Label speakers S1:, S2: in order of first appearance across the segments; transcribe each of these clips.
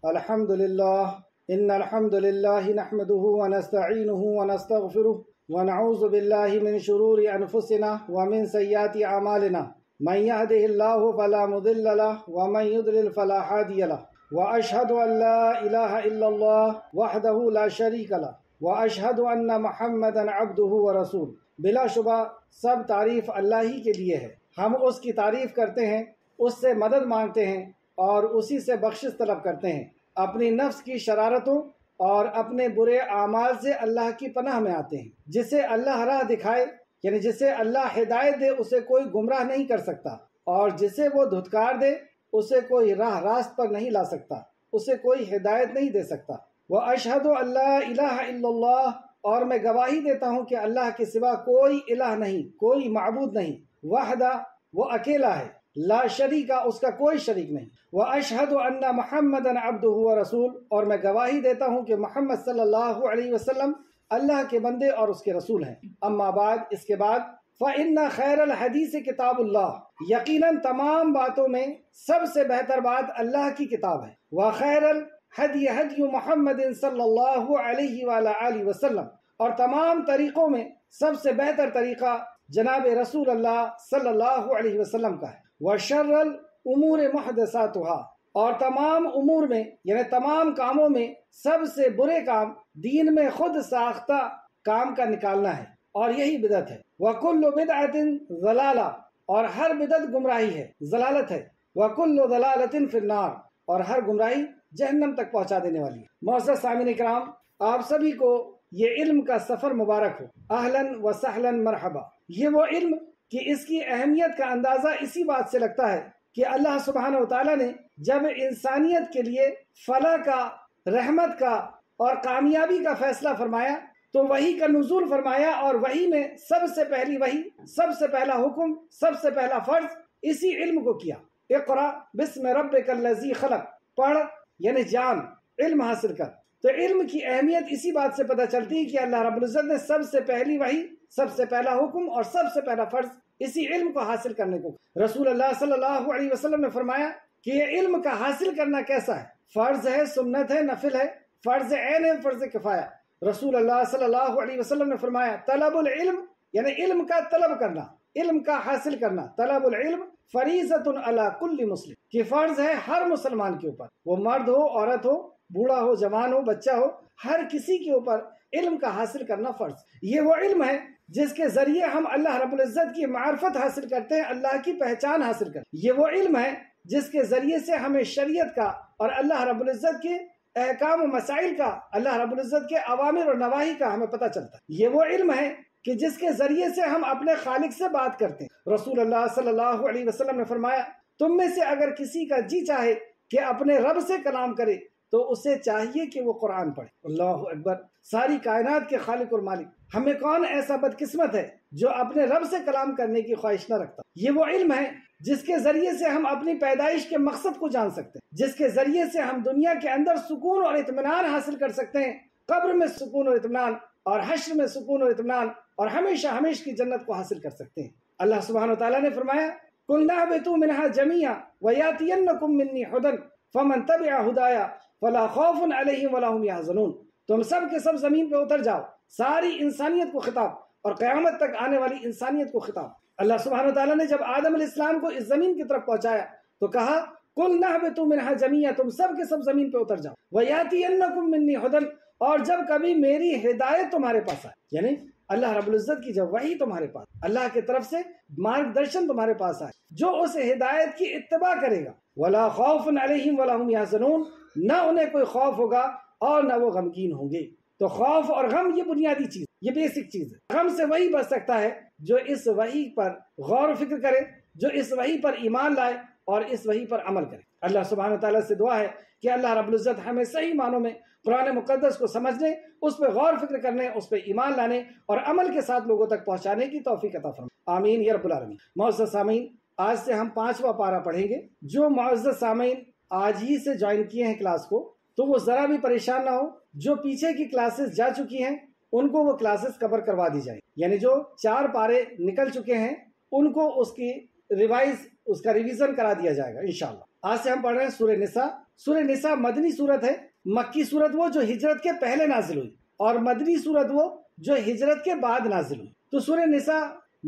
S1: الحمد لله إن الحمد لله نحمده ونستعينه ونستغفره ونعوذ بالله من شرور أنفسنا ومن سيئات أعمالنا من يهده الله فلا مضل له ومن يضلل فلا هادي له وأشهد أن لا إله إلا الله وحده لا شريك له وأشهد أن محمدا عبده ورسوله۔ بلا شبہ سب تعریف اللہ ہی کے لیے ہے، ہم اس کی تعریف کرتے ہیں، اس سے مدد مانگتے ہیں اور اسی سے بخشش طلب کرتے ہیں۔ اپنی نفس کی شرارتوں اور اپنے برے اعمال سے اللہ کی پناہ میں آتے ہیں۔ جسے اللہ راہ دکھائے یعنی جسے اللہ ہدایت دے اسے کوئی گمراہ نہیں کر سکتا، اور جسے وہ دھتکار دے اسے کوئی راہ راست پر نہیں لا سکتا، اسے کوئی ہدایت نہیں دے سکتا۔ وَأَشْهَدُ أَن لَّا إِلَٰهَ إِلَّا اللَّهُ، اور میں گواہی دیتا ہوں کہ اللہ کے سوا کوئی الہ نہیں، کوئی معبود نہیں۔ وحدہ، وہ اکیلا ہے، لا شریکہ، اس کا کوئی شریک نہیں۔ وَأَشْهَدُ أَنَّ مُحَمَّدًا عَبْدُهُ وَرَسُولُهُ، اور میں گواہی دیتا ہوں کہ محمد صلی اللہ علیہ وسلم اللہ کے بندے اور اس کے رسول ہیں۔ اما بعد، اس کے بعد فَإِنَّ خَيْرَ الْحَدِيثِ كِتَابُ اللَّهِ، یقیناً تمام باتوں میں سب سے بہتر بات اللہ کی کتاب ہے۔ وَخَيْرَ الْحَدِيِ هَدْيُ مُحَمَّدٍ صلی اللہ علیہ وآلہ وسلم، اور تمام طریقوں میں سب سے بہتر طریقہ جناب رسول اللہ صلی اللہ علیہ وسلم کا ہے۔ وَشَرَّ الْأُمُورِ مُحْدَثَاتُهَا، اور تمام امور میں یعنی تمام کاموں میں سب سے برے کام دین میں خود ساختہ کام کا نکالنا ہے، اور یہی بدعت ہے۔ وَكُلُّ بِدْعَةٍ ضَلَالَةٍ، اور ہر بدعت گمراہی ہے، ضلالت ہے۔ وَكُلُّ ضَلَالَةٍ فِي النَّارِ، اور ہر گمراہی جہنم تک پہنچا دینے والی ہے۔ معزز سامعین کرام، آپ سبھی کو یہ علم کا سفر مبارک ہو۔ اہلاً و سہلاً مرحبا۔ یہ وہ علم کہ اس کی اہمیت کا اندازہ اسی بات سے لگتا ہے کہ اللہ سبحانہ و تعالیٰ نے جب انسانیت کے لیے فلاح کا، رحمت کا اور کامیابی کا فیصلہ فرمایا تو وحی کا نزول فرمایا، اور وحی میں سب سے پہلی وحی، سب سے پہلا حکم، سب سے پہلا فرض اسی علم کو کیا۔ اقرأ بسم ربک الذی خلق، پڑھ یعنی جان، علم حاصل کر۔ تو علم کی اہمیت اسی بات سے پتہ چلتی ہے کہ اللہ رب العزت نے سب سے پہلی وحی، سب سے پہلا حکم اور سب سے پہلا فرض اسی علم کو حاصل کرنے کو۔ رسول اللہ صلی اللہ علیہ وسلم نے فرمایا کہ یہ علم کا حاصل کرنا کیسا ہے؟ فرض ہے، سنت ہے، نفل ہے، فرض عین ہے، فرض کفایہ۔ رسول اللہ صلی اللہ علیہ وسلم نے فرمایا طلب العلم یعنی علم کا طلب کرنا، علم کا حاصل کرنا، طلب العلم فریضۃ علی کل مسلم، کہ فرض ہے ہر مسلمان کے اوپر، وہ مرد ہو، عورت ہو، بوڑھا ہو، جوان ہو، بچہ ہو، ہر کسی کے اوپر علم کا حاصل کرنا فرض۔ یہ وہ علم ہے جس کے ذریعے ہم اللہ رب العزت کی معرفت حاصل کرتے ہیں، اللہ کی پہچان حاصل کرتے ہیں۔ یہ وہ علم ہے جس کے ذریعے سے ہمیں شریعت کا اور اللہ رب العزت کے احکام و مسائل کا، اللہ رب العزت کے اوامر اور نواہی کا ہمیں پتہ چلتا ہے۔ یہ وہ علم ہے کہ جس کے ذریعے سے ہم اپنے خالق سے بات کرتے ہیں۔ رسول اللہ صلی اللہ علیہ وسلم نے فرمایا تم میں سے اگر کسی کا جی چاہے کہ اپنے رب سے کلام کرے تو اسے چاہیے کہ وہ قرآن پڑھے۔ اللہ اکبر، ساری کائنات کے خالق اور مالک، ہمیں کون ایسا بدقسمت ہے جو اپنے رب سے کلام کرنے کی خواہش نہ رکھتا؟ یہ وہ علم ہے جس کے ذریعے سے ہم اپنی پیدائش کے مقصد کو جان سکتے ہیں، جس کے ذریعے سے ہم دنیا کے اندر سکون اور اطمینان حاصل کر سکتے ہیں، قبر میں سکون اور اطمینان اور حشر میں سکون اور اطمینان، اور ہمیشہ ہمیشہ کی جنت کو حاصل کر سکتے ہیں۔ اللہ سبحانہ وتعالیٰ نے فرمایا قُلْنَا اهْبِطُوا مِنْهَا جَمِيعًا وَيَأْتِيَنَّكُم مِّنِّي هُدًى فَمَن تَبِعَ هُدَايَ فَلَا خَوْفٌ عَلَيْهِمْ وَلَا هُمْ يَحْزَنُونَ۔ تم سب کے سب زمین پہ اتر جاؤ، ساری انسانیت کو خطاب، اور قیامت تک آنے والی انسانیت کو خطاب۔ اللہ سبحانہ وتعالیٰ نے جب آدم علیہ السلام کو اس زمین کی طرف پہنچایا تو کہا قُلْنَا اهْبِطُوا مِنْهَا جَمِيعًا، تم سب کے سب زمین پہ اتر جاؤ، وَيَأْتِيَنَّكُم مِّنِّي هُدًى، اور جب کبھی میری ہدایت تمہارے پاس آئے، یعنی اللہ رب العزت کی جب وحی تمہارے پاس، اللہ کی طرف سے مارگ درشن تمہارے پاس آئے، جو اس ہدایت کی اتباع کرے گا وَلَا خَوْفٌ عَلَيْهِمْ وَلَا هُمْ يَحْزَنُونَ، نہ انہیں کوئی خوف ہوگا اور نہ وہ غمگین ہوں گے۔ تو خوف اور غم یہ بنیادی چیز، یہ بیسک چیز ہے۔ غم سے وہی بچ سکتا ہے جو اس وحی پر غور و فکر کرے، جو اس وحی پر ایمان لائے اور اس وحی پر عمل کرے۔ اللہ سبحانہ تعالیٰ سے دعا ہے کہ اللہ رب العزت ہمیں صحیح معنوں میں قرآن مقدس کو سمجھنے، اس پہ غور فکر کرنے، اس پہ ایمان لانے اور عمل کے ساتھ لوگوں تک پہنچانے کی توفیق عطا فرمائے، آمین یا رب العالمین۔ معزز سامعین، آج سے ہم 5واں پارہ پڑھیں گے۔ جو معزز سامعین آج ہی سے جوائن کیے ہیں کلاس کو تو وہ ذرا بھی پریشان نہ ہو، جو پیچھے کی کلاسز جا چکی ہیں ان کو وہ کلاسز کور کروا دی جائیں، یعنی جو 4 پارے نکل چکے ہیں ان کو اس کی ریوائز، اس کا ریویژن کرا دیا جائے گا انشاءاللہ۔ آج سے ہم پڑھ رہے ہیں سورہ نساء سورہ نساء مدنی صورت ہے. مکی صورت وہ جو ہجرت کے پہلے نازل ہوئی اور مدنی صورت وہ جو ہجرت کے بعد نازل ہوئی. تو سورہ نساء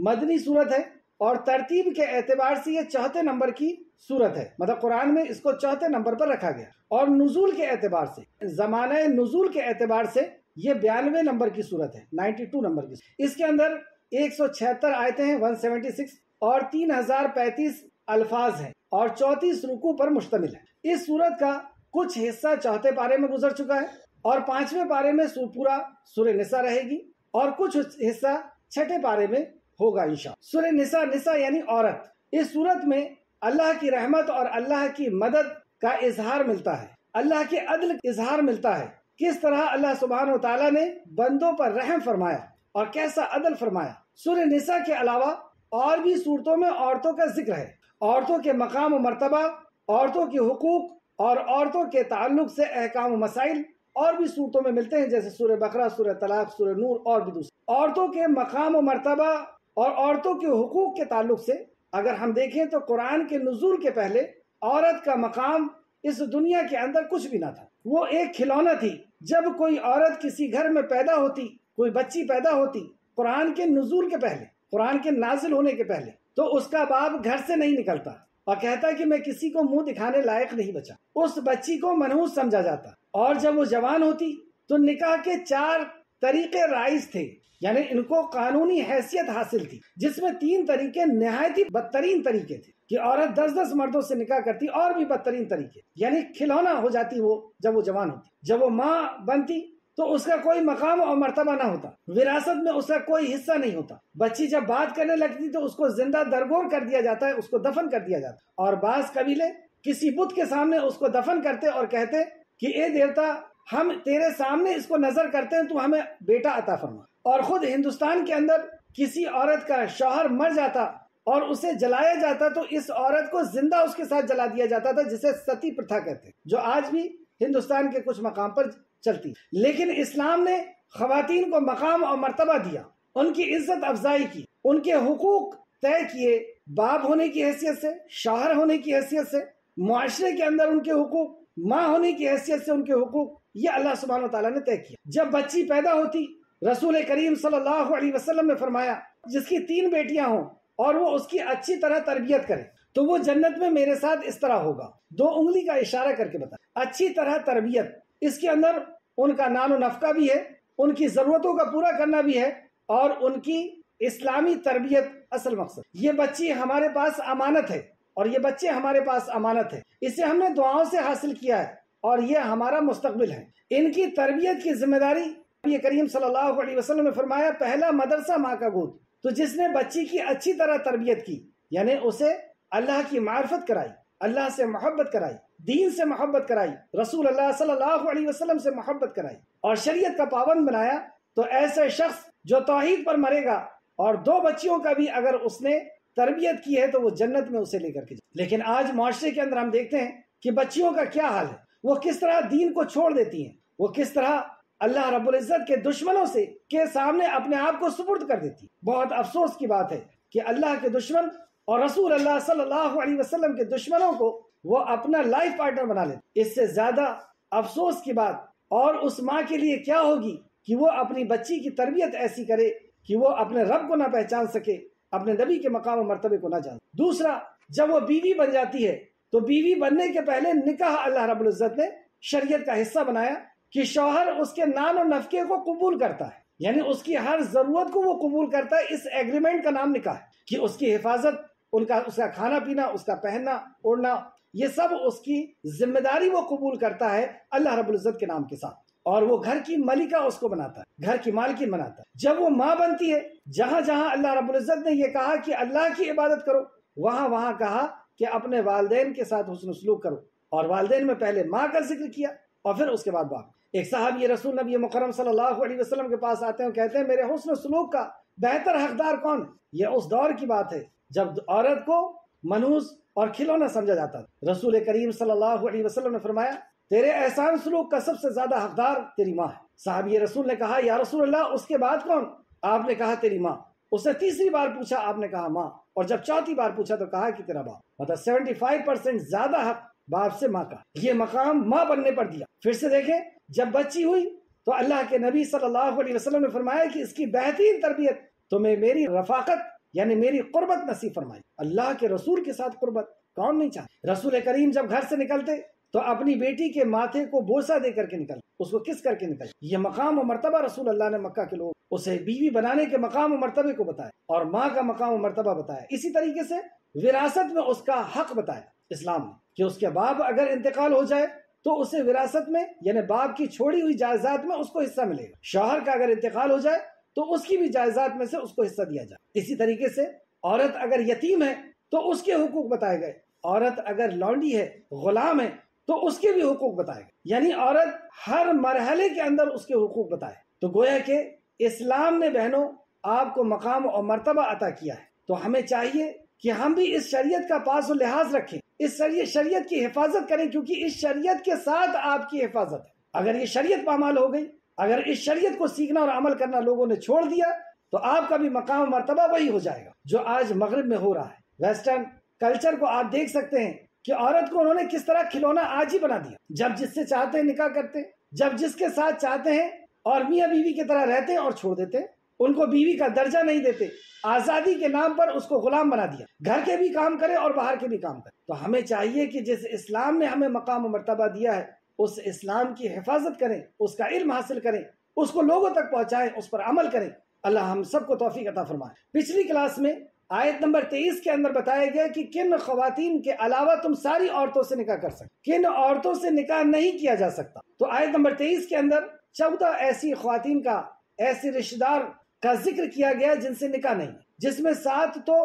S1: مدنی صورت ہے اور ترتیب کے اعتبار سے یہ 4 نمبر کی صورت ہے. مطلب قرآن میں اس کو 4 نمبر پر رکھا گیا. اور نزول کے اعتبار سے، زمانہ نزول کے اعتبار سے یہ 92 نمبر کی صورت ہے، 92 نمبر کی. اس کے اندر 176 آیتیں ہیں، 176، اور 3035 الفاظ ہیں اور 34 رکوع پر مشتمل ہے. اس صورت کا کچھ حصہ 4 پارے میں گزر چکا ہے اور 5ویں پارے میں پورا سورہ نساء رہے گی اور کچھ حصہ 6 پارے میں ہوگا انشاءاللہ. سورہ نساء، نساء یعنی عورت. اس صورت میں اللہ کی رحمت اور اللہ کی مدد کا اظہار ملتا ہے، اللہ کے عدل کا اظہار ملتا ہے. کس طرح اللہ سبحانہ و تعالیٰ نے بندوں پر رحم فرمایا اور کیسا عدل فرمایا. سورہ نساء کے علاوہ اور بھی صورتوں میں عورتوں کا ذکر ہے. عورتوں کے مقام و مرتبہ، عورتوں کے حقوق اور عورتوں کے تعلق سے احکام و مسائل اور بھی صورتوں میں ملتے ہیں، جیسے سورہ بقرہ، سورہ طلاق، سورہ نور اور بھی دوسرے. عورتوں کے مقام و مرتبہ اور عورتوں کے حقوق کے تعلق سے اگر ہم دیکھیں تو قرآن کے نزول کے پہلے عورت کا مقام اس دنیا کے اندر کچھ بھی نہ تھا. وہ ایک کھلونا تھی. جب کوئی عورت کسی گھر میں پیدا ہوتی، کوئی بچی پیدا ہوتی قرآن کے نزول کے پہلے، قرآن کے نازل ہونے کے پہلے، تو اس کا باپ گھر سے نہیں نکلتا اور کہتا کہ میں کسی کو منہ دکھانے لائق نہیں بچا. اس بچی کو منحوس سمجھا جاتا. اور جب وہ جوان ہوتی تو نکاح کے 4 طریقے رائج تھے، یعنی ان کو قانونی حیثیت حاصل تھی، جس میں 3 طریقے نہایت ہی بدترین طریقے تھے کہ عورت 10 مردوں سے نکاح کرتی، اور بھی بدترین طریقے، یعنی کھلونا ہو جاتی وہ جب وہ جوان ہوتی. جب وہ ماں بنتی تو اس کا کوئی مقام اور مرتبہ نہ ہوتا، وراثت میں اس کا کوئی حصہ نہیں ہوتا. بچی جب بات کرنے لگتی تو اس کو زندہ درگور کر دیا جاتا ہے، اس کو دفن کر دیا جاتا. اور بعض قبیلے کسی بت کے سامنے اس کو دفن کرتے اور کہتے کہ اے دیوتا، ہم تیرے سامنے اس کو نظر کرتے ہیں، تو ہمیں بیٹا عطا فرما. اور خود ہندوستان کے اندر کسی عورت کا شوہر مر جاتا اور اسے جلایا جاتا تو اس عورت کو زندہ اس کے ساتھ جلا دیا جاتا تھا، جسے ستی پرتھا کہتے ہیں، جو آج بھی ہندوستان کے کچھ مقام پر چلتی. لیکن اسلام نے خواتین کو مقام اور مرتبہ دیا، ان کی عزت افزائی کی، ان کے حقوق طے کیے، باپ ہونے کی حیثیت سے، شوہر ہونے کی حیثیت سے، معاشرے کے اندر ان کے حقوق، ماں ہونے کی حیثیت سے ان کے حقوق، یہ اللہ سبحانہ وتعالیٰ نے طے کیا. جب بچی پیدا ہوتی، رسول کریم صلی اللہ علیہ وسلم نے فرمایا جس کی 3 بیٹیاں ہوں اور وہ اس کی اچھی طرح تربیت کرے تو وہ جنت میں میرے ساتھ اس طرح ہوگا. 2 انگلی کا اشارہ کر کے بتا. اچھی طرح تربیت، اس کے اندر ان کا نان و نفقہ بھی ہے، ان کی ضرورتوں کا پورا کرنا بھی ہے، اور ان کی اسلامی تربیت اصل مقصد. یہ بچی ہمارے پاس امانت ہے اور یہ بچے ہمارے پاس امانت ہے. اسے ہم نے دعاؤں سے حاصل کیا ہے اور یہ ہمارا مستقبل ہے. ان کی تربیت کی ذمہ داری نبی کریم صلی اللہ علیہ وسلم نے فرمایا پہلا مدرسہ ماں کا گود. تو جس نے بچی کی اچھی طرح تربیت کی، یعنی اسے اللہ کی معرفت کرائی، اللہ سے محبت کرائی، دین سے محبت کرائی، رسول اللہ صلی اللہ علیہ وسلم سے محبت کرائی اور شریعت کا پابند بنایا، تو ایسے شخص جو توحید پر مرے گا اور 2 بچیوں کا بھی اگر اس نے تربیت کی ہے تو وہ جنت میں اسے لے کر کے جائے. لیکن آج معاشرے کے اندر ہم دیکھتے ہیں کہ بچیوں کا کیا حال ہے، وہ کس طرح دین کو چھوڑ دیتی ہیں، وہ کس طرح اللہ رب العزت کے دشمنوں سے کے سامنے اپنے آپ کو سپرد کر دیتی. بہت افسوس کی بات ہے کہ اللہ کے دشمن اور رسول اللہ صلی اللہ علیہ وسلم کے دشمنوں کو وہ اپنا لائف پارٹنر بنا لیتے. اس سے زیادہ افسوس کی بات اور اس ماں کے لیے کیا ہوگی کہ وہ اپنی بچی کی تربیت ایسی کرے کہ وہ اپنے رب کو نہ پہچان سکے، اپنے نبی کے مقام و مرتبے کو نہ جان. دوسرا، جب وہ بیوی بن جاتی ہے تو بیوی بننے کے پہلے نکاح اللہ رب العزت نے شریعت کا حصہ بنایا کہ شوہر اس کے نان و نفقے کو قبول کرتا ہے، یعنی اس کی ہر ضرورت کو وہ قبول کرتا ہے. اس ایگریمنٹ کا نام نکاح ہے کہ اس کی حفاظت، اس کا کھانا پینا، اس کا پہننا اوڑھنا، یہ سب اس کی ذمہ داری وہ قبول کرتا ہے اللہ رب العزت کے نام کے ساتھ، اور وہ گھر کی ملکہ اس کو بناتا ہے، گھر کی مالکن بناتا ہے. جب وہ ماں بنتی ہے، جہاں جہاں اللہ رب العزت نے یہ کہا کہ اللہ کی عبادت کرو، وہاں وہاں کہا کہ اپنے والدین کے ساتھ حسن سلوک کرو، اور والدین میں پہلے ماں کا ذکر کیا اور پھر اس کے بعد باپ. ایک صحابی رسول نبی مکرم صلی اللہ علیہ وسلم کے پاس آتے ہیں اور کہتے ہیں میرے حسن سلوک کا بہتر حقدار کون؟ یہ اس دور کی بات ہے جب عورت کو منحوس اور کھلونا سمجھا جاتا تھا. رسول کریم صلی اللہ علیہ وسلم نے فرمایا تیرے احسان سلوک کا سب سے زیادہ حقدار تیری ماں ہے. صحابی رسول نے کہا یا رسول اللہ اس کے بعد کون؟ آپ نے کہا تیری ماں. اس نے تیسری بار پوچھا، آپ نے کہا ماں، اور جب چوتھی بار پوچھا تو کہا کہ تیرا باپ. مطلب 75% زیادہ حق باپ سے ماں کا، یہ مقام ماں بننے پر دیا۔ پھر سے دیکھیں جب بچی ہوئی تو اللہ کے نبی صلی اللہ علیہ وسلم نے فرمایا کہ اس کی بہترین تربیت تمہیں میری رفاقت یعنی میری قربت نصیب فرمائی۔ اللہ کے رسول کے ساتھ قربت کون نہیں چاہتا؟ رسول کریم جب گھر سے نکلتے تو اپنی بیٹی کے ماتھے کو بوسہ دے کر کے نکل، اس کو کس کر کے نکل۔ یہ مقام و مرتبہ رسول اللہ نے مکہ کے لوگ اسے بیوی بنانے کے مقام و مرتبے کو بتایا اور ماں کا مقام و مرتبہ بتایا۔ اسی طریقے سے وراثت میں اس کا حق بتایا اسلام نے کہ اس کے باپ اگر انتقال ہو جائے تو اسے وراثت میں یعنی باپ کی چھوڑی ہوئی جائیداد میں اس کو حصہ ملے گا۔ شوہر کا اگر انتقال ہو جائے تو اس کی بھی جائیداد میں سے اس کو حصہ دیا جائے۔ اسی طریقے سے عورت اگر یتیم ہے تو اس کے حقوق بتائے گئے، عورت اگر لونڈی ہے، غلام ہے تو اس کے بھی حقوق بتائے گئے، یعنی عورت ہر مرحلے کے اندر اس کے حقوق بتائے۔ تو گویا کہ اسلام نے بہنوں آپ کو مقام اور مرتبہ عطا کیا ہے، تو ہمیں چاہیے کہ ہم بھی اس شریعت کا پاس و لحاظ رکھیں، اس شریعت کی حفاظت کریں، کیونکہ اس شریعت کے ساتھ آپ کی حفاظت ہے۔ اگر یہ شریعت پامال ہو گئی، اگر اس شریعت کو سیکھنا اور عمل کرنا لوگوں نے چھوڑ دیا تو آپ کا بھی مقام و مرتبہ وہی ہو جائے گا جو آج مغرب میں ہو رہا ہے۔ ویسٹرن کلچر کو آپ دیکھ سکتے ہیں کہ عورت کو انہوں نے کس طرح کھلونا آج ہی بنا دیا، جب جس سے چاہتے ہیں نکاح کرتے ہیں، جب جس کے ساتھ چاہتے ہیں اور میاں بیوی کی طرح رہتے ہیں اور چھوڑ دیتے ہیں، ان کو بیوی کا درجہ نہیں دیتے، آزادی کے نام پر اس کو غلام بنا دیا، گھر کے بھی کام کرے اور باہر کے بھی کام کرے۔ تو ہمیں چاہیے کہ جس اسلام نے ہمیں مقام و مرتبہ دیا ہے اس اسلام کی حفاظت کریں، اس کا علم حاصل کریں، اس کو لوگوں تک پہنچائیں، اس پر عمل کریں۔ اللہ ہم سب کو توفیق عطا فرمائے۔ پچھلی کلاس میں آیت نمبر 23 کے اندر بتایا گیا کہ کن خواتین کے علاوہ تم ساری عورتوں سے نکاح کر سکتے، کن عورتوں سے نکاح نہیں کیا جا سکتا۔ تو آیت نمبر 23 کے اندر 14 ایسی خواتین کا، ایسی رشتہ دار کا ذکر کیا گیا جن سے نکاح نہیں، جس میں 7 تو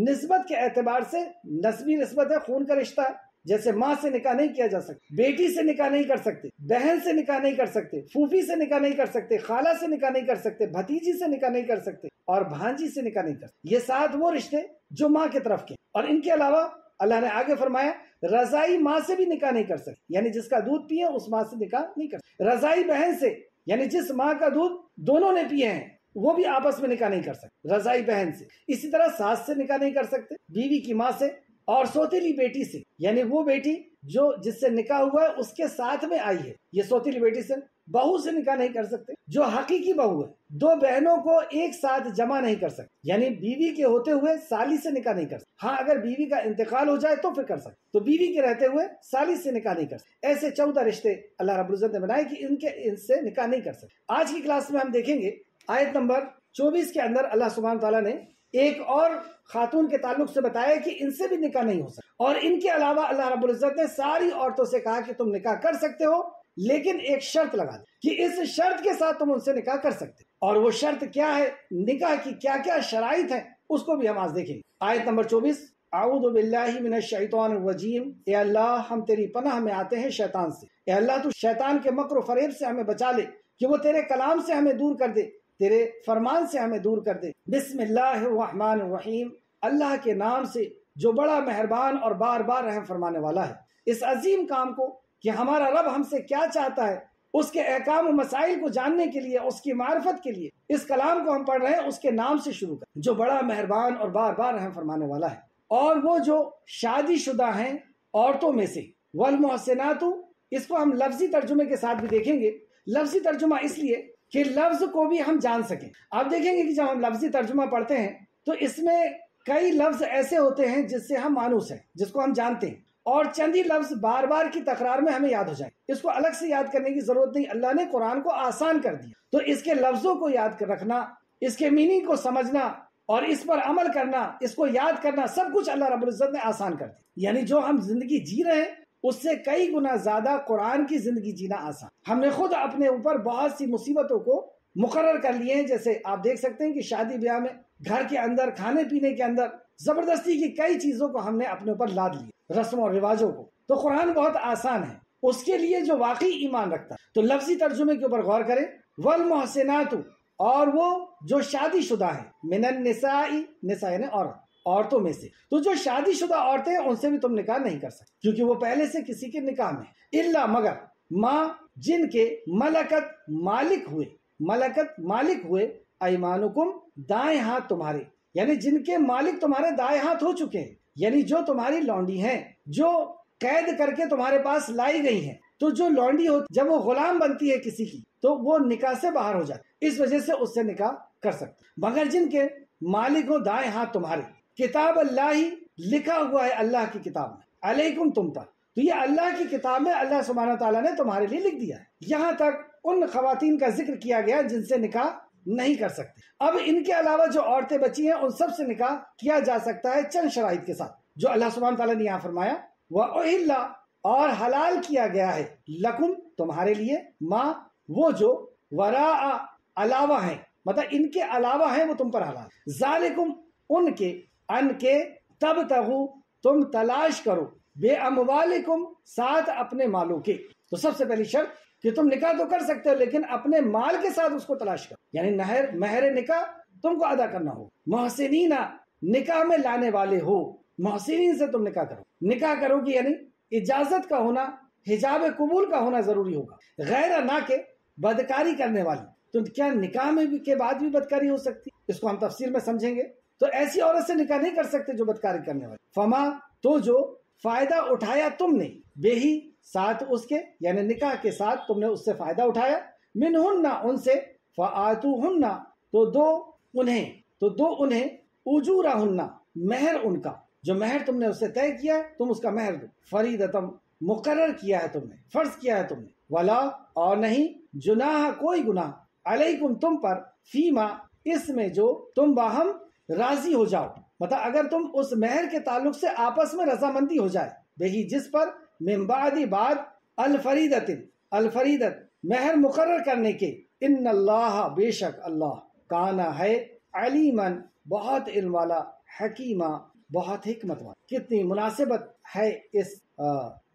S1: نسبت کے اعتبار سے نسبی نسبت ہے، خون کا رشتہ ہے، جیسے ماں سے نکاح نہیں کیا جا سکتا، بیٹی سے نکاح نہیں کر سکتے، بہن سے نکاح نہیں کر سکتے، پھوپھی سے نکاح نہیں کر سکتے، خالہ سے نکاح نہیں کر سکتے، بھتیجی سے نکاح نہیں کر سکتے اور بھانجی سے نکاح نہیں کر سکتے۔ یہ 7 وہ رشتے جو ماں کی طرف کے، اور ان کے علاوہ اللہ نے آگے فرمایا رضائی ماں سے بھی نکاح نہیں کر سکتے، یعنی جس کا دودھ پیے اس ماں سے نکاح نہیں کر سکتے۔ رضائی بہن سے یعنی جس ماں کا دودھ دونوں نے پیے ہیں وہ بھی آپس میں نکاح نہیں کر سکتے، رضائی بہن سے۔ اسی طرح ساس سے نکاح نہیں کر سکتے، بیوی کی ماں سے، اور سوتیلی بیٹی سے، یعنی وہ بیٹی جو جس سے نکاح ہوا ہے اس کے ساتھ میں آئی ہے، یہ سوتیلی بیٹی سے۔ بہو سے نکاح نہیں کر سکتے، جو حقیقی بہو ہے، 2 بہنوں کو ایک ساتھ جمع نہیں کر سکتے، یعنی بیوی کے ہوتے ہوئے سالی سے نکاح نہیں کر سکتے۔ ہاں اگر بیوی کا انتقال ہو جائے تو پھر کر سکتے، تو بیوی کے رہتے ہوئے سالی سے نکاح نہیں کر سکتے۔ ایسے 14 رشتے اللہ رب العزت نے بنائے کہ ان سے نکاح نہیں کر سکتے۔ آج کی کلاس میں ہم دیکھیں گے آیت نمبر 24 کے اندر اللہ سبحانہ تعالیٰ نے ایک اور خاتون کے تعلق سے بتایا کہ ان سے بھی نکاح نہیں ہو سکتا، اور ان کے علاوہ اللہ رب العزت نے ساری عورتوں سے کہا کہ تم نکاح کر سکتے ہو، لیکن ایک شرط لگا دی کہ اس شرط کے ساتھ تم ان سے نکاح کر سکتے، اور وہ شرط کیا ہے، نکاح کی کیا کیا شرائط ہیں، اس کو بھی ہم آج دیکھیں گے۔ آیت نمبر 24، اعوذ باللہ من الشیطان الرجیم، اے اللہ ہم تیری پناہ میں آتے ہیں شیطان سے، اے اللہ تو شیطان کے مکر و فریب سے ہمیں بچا لے کہ وہ تیرے کلام سے ہمیں دور کر دے، تیرے فرمان سے ہمیں دور کر دے۔ بسم اللہ الرحمن الرحیم، اللہ کے نام سے جو بڑا مہربان اور بار بار رحم فرمانے والا ہے۔ اس عظیم کام کو کہ ہمارا رب ہم سے کیا چاہتا ہے، اس کے احکام و مسائل کو جاننے کے لیے، اس کی معرفت کے لیے اس کلام کو ہم پڑھ رہے ہیں، اس کے نام سے شروع کریں جو بڑا مہربان اور بار بار رحم فرمانے والا ہے۔ اور وہ جو شادی شدہ ہیں عورتوں میں سے، والمحسنات، اس کو ہم لفظی ترجمے کے ساتھ بھی دیکھیں گے۔ لفظی ترجمہ اس لیے کہ لفظ کو بھی ہم جان سکیں۔ آپ دیکھیں گے کہ جب ہم لفظی ترجمہ پڑھتے ہیں تو اس میں کئی لفظ ایسے ہوتے ہیں جس سے ہم مانوس ہیں، جس کو ہم جانتے ہیں، اور چند ہی لفظ بار بار کی تکرار میں ہمیں یاد ہو جائیں، اس کو الگ سے یاد کرنے کی ضرورت نہیں۔ اللہ نے قرآن کو آسان کر دیا، تو اس کے لفظوں کو یاد رکھنا، اس کے میننگ کو سمجھنا اور اس پر عمل کرنا، اس کو یاد کرنا، سب کچھ اللہ رب العزت نے آسان کر دیا۔ یعنی جو ہم زندگی جی رہے ہیں اس سے کئی گنا زیادہ قرآن کی زندگی جینا آسان۔ ہم نے خود اپنے اوپر بہت سی مصیبتوں کو مقرر کر لیے ہیں، جیسے آپ دیکھ سکتے ہیں کہ شادی بیاہ میں، گھر کے اندر، کھانے پینے کے اندر زبردستی کی کئی چیزوں کو ہم نے اپنے اوپر لاد لی، رسم اور رواجوں کو۔ تو قرآن بہت آسان ہے اس کے لیے جو واقعی ایمان رکھتا ہے۔ تو لفظی ترجمے کے اوپر غور کریں، والمحسنات، اور وہ جو شادی شدہ ہیں، من النساء، نساء یعنی عورتوں میں سے، تو جو شادی شدہ عورتیں ہیں ان سے بھی تم نکاح نہیں کر سکتے کیونکہ وہ پہلے سے کسی کے نکاح میں، الا مگر ماں جن کے ملکت مالک ہوئے ایمانکم، دائیں ہاتھ تمہارے، یعنی جن کے مالک تمہارے دائیں ہاتھ ہو چکے ہیں، یعنی جو تمہاری لونڈی ہیں، جو قید کر کے تمہارے پاس لائی گئی ہیں، تو جو لونڈی ہوتی جب وہ غلام بنتی ہے کسی کی تو وہ نکاح سے باہر ہو جاتی، اس وجہ سے اس سے نکاح کر سکتے، مگر جن کے مالک ہو دائیں ہاتھ تمہارے، کتاب اللہ ہی لکھا ہوا ہے اللہ کی کتاب میں، علیکم تم پر، تو یہ اللہ کی کتاب میں اللہ سبحانہ تعالیٰ نے تمہارے لیے لکھ دیا ہے۔ یہاں تک ان خواتین کا ذکر کیا گیا جن سے نکاح نہیں کر سکتے۔ اب ان کے علاوہ جو عورتیں بچی ہیں ان سب سے نکاح کیا جا سکتا ہے چند شرائط کے ساتھ، جو اللہ سبحانہ تعالیٰ نے یہاں فرمایا، وَأُحِلَّ، اور حلال کیا گیا ہے، لکم تمہارے لیے، ما وہ جو وراء علاوہ ہیں، مطلب ان کے علاوہ ہیں وہ تم پر حلال، ذالکم ان کے، ان کے، تبتغوا تم تلاش کرو، بے اموالکم ساتھ اپنے مالوں کے، تو سب سے پہلی شرط کہ تم نکاح تو کر سکتے ہو لیکن اپنے مال کے ساتھ اس کو تلاش کرو، یعنی مہر نکاح تم کو ادا کرنا ہو، محسنین نکاح میں لانے والے ہو، محسنین سے تم نکاح کرو، نکاح کرو کہ یعنی اجازت کا ہونا، حجاب قبول کا ہونا ضروری ہوگا، غیر نہ کہ بدکاری کرنے والی، تو کیا نکاح میں بھی کے بعد بھی بدکاری ہو سکتی، اس کو ہم تفصیل میں سمجھیں گے، تو ایسی عورت سے نکاح نہیں کر سکتے جو بدکاری کرنے والی، فما تو جو فائدہ اٹھایا تم نے، بے ہی ساتھ اس کے، یعنی نکاح کے ساتھ تم نے اس سے فائدہ اٹھایا، منہن ان سے، فآتوہن تو دو انہیں اجورہن مہر ان کا، جو مہر تم نے اس سے طے کیا ہے تم اس کا مہر دو، فریدتم مقرر کیا ہے تم نے، فرض کیا ہے تم نے، ولا اور نہیں، جناح کوئی گناہ، علیکم تم پر، فیما اس میں جو تم باہم راضی ہو جاؤ، مطلب اگر تم اس مہر کے تعلق سے آپس میں رضامندی ہو جائے، بہی جس پر، من بعد بعد، الفریدت مہر مقرر کرنے کے، ان اللہ بے شک اللہ، کانا ہے، علیمن بہت علم والا، حکیمہ بہت حکمت والا۔ کتنی مناسبت ہے اس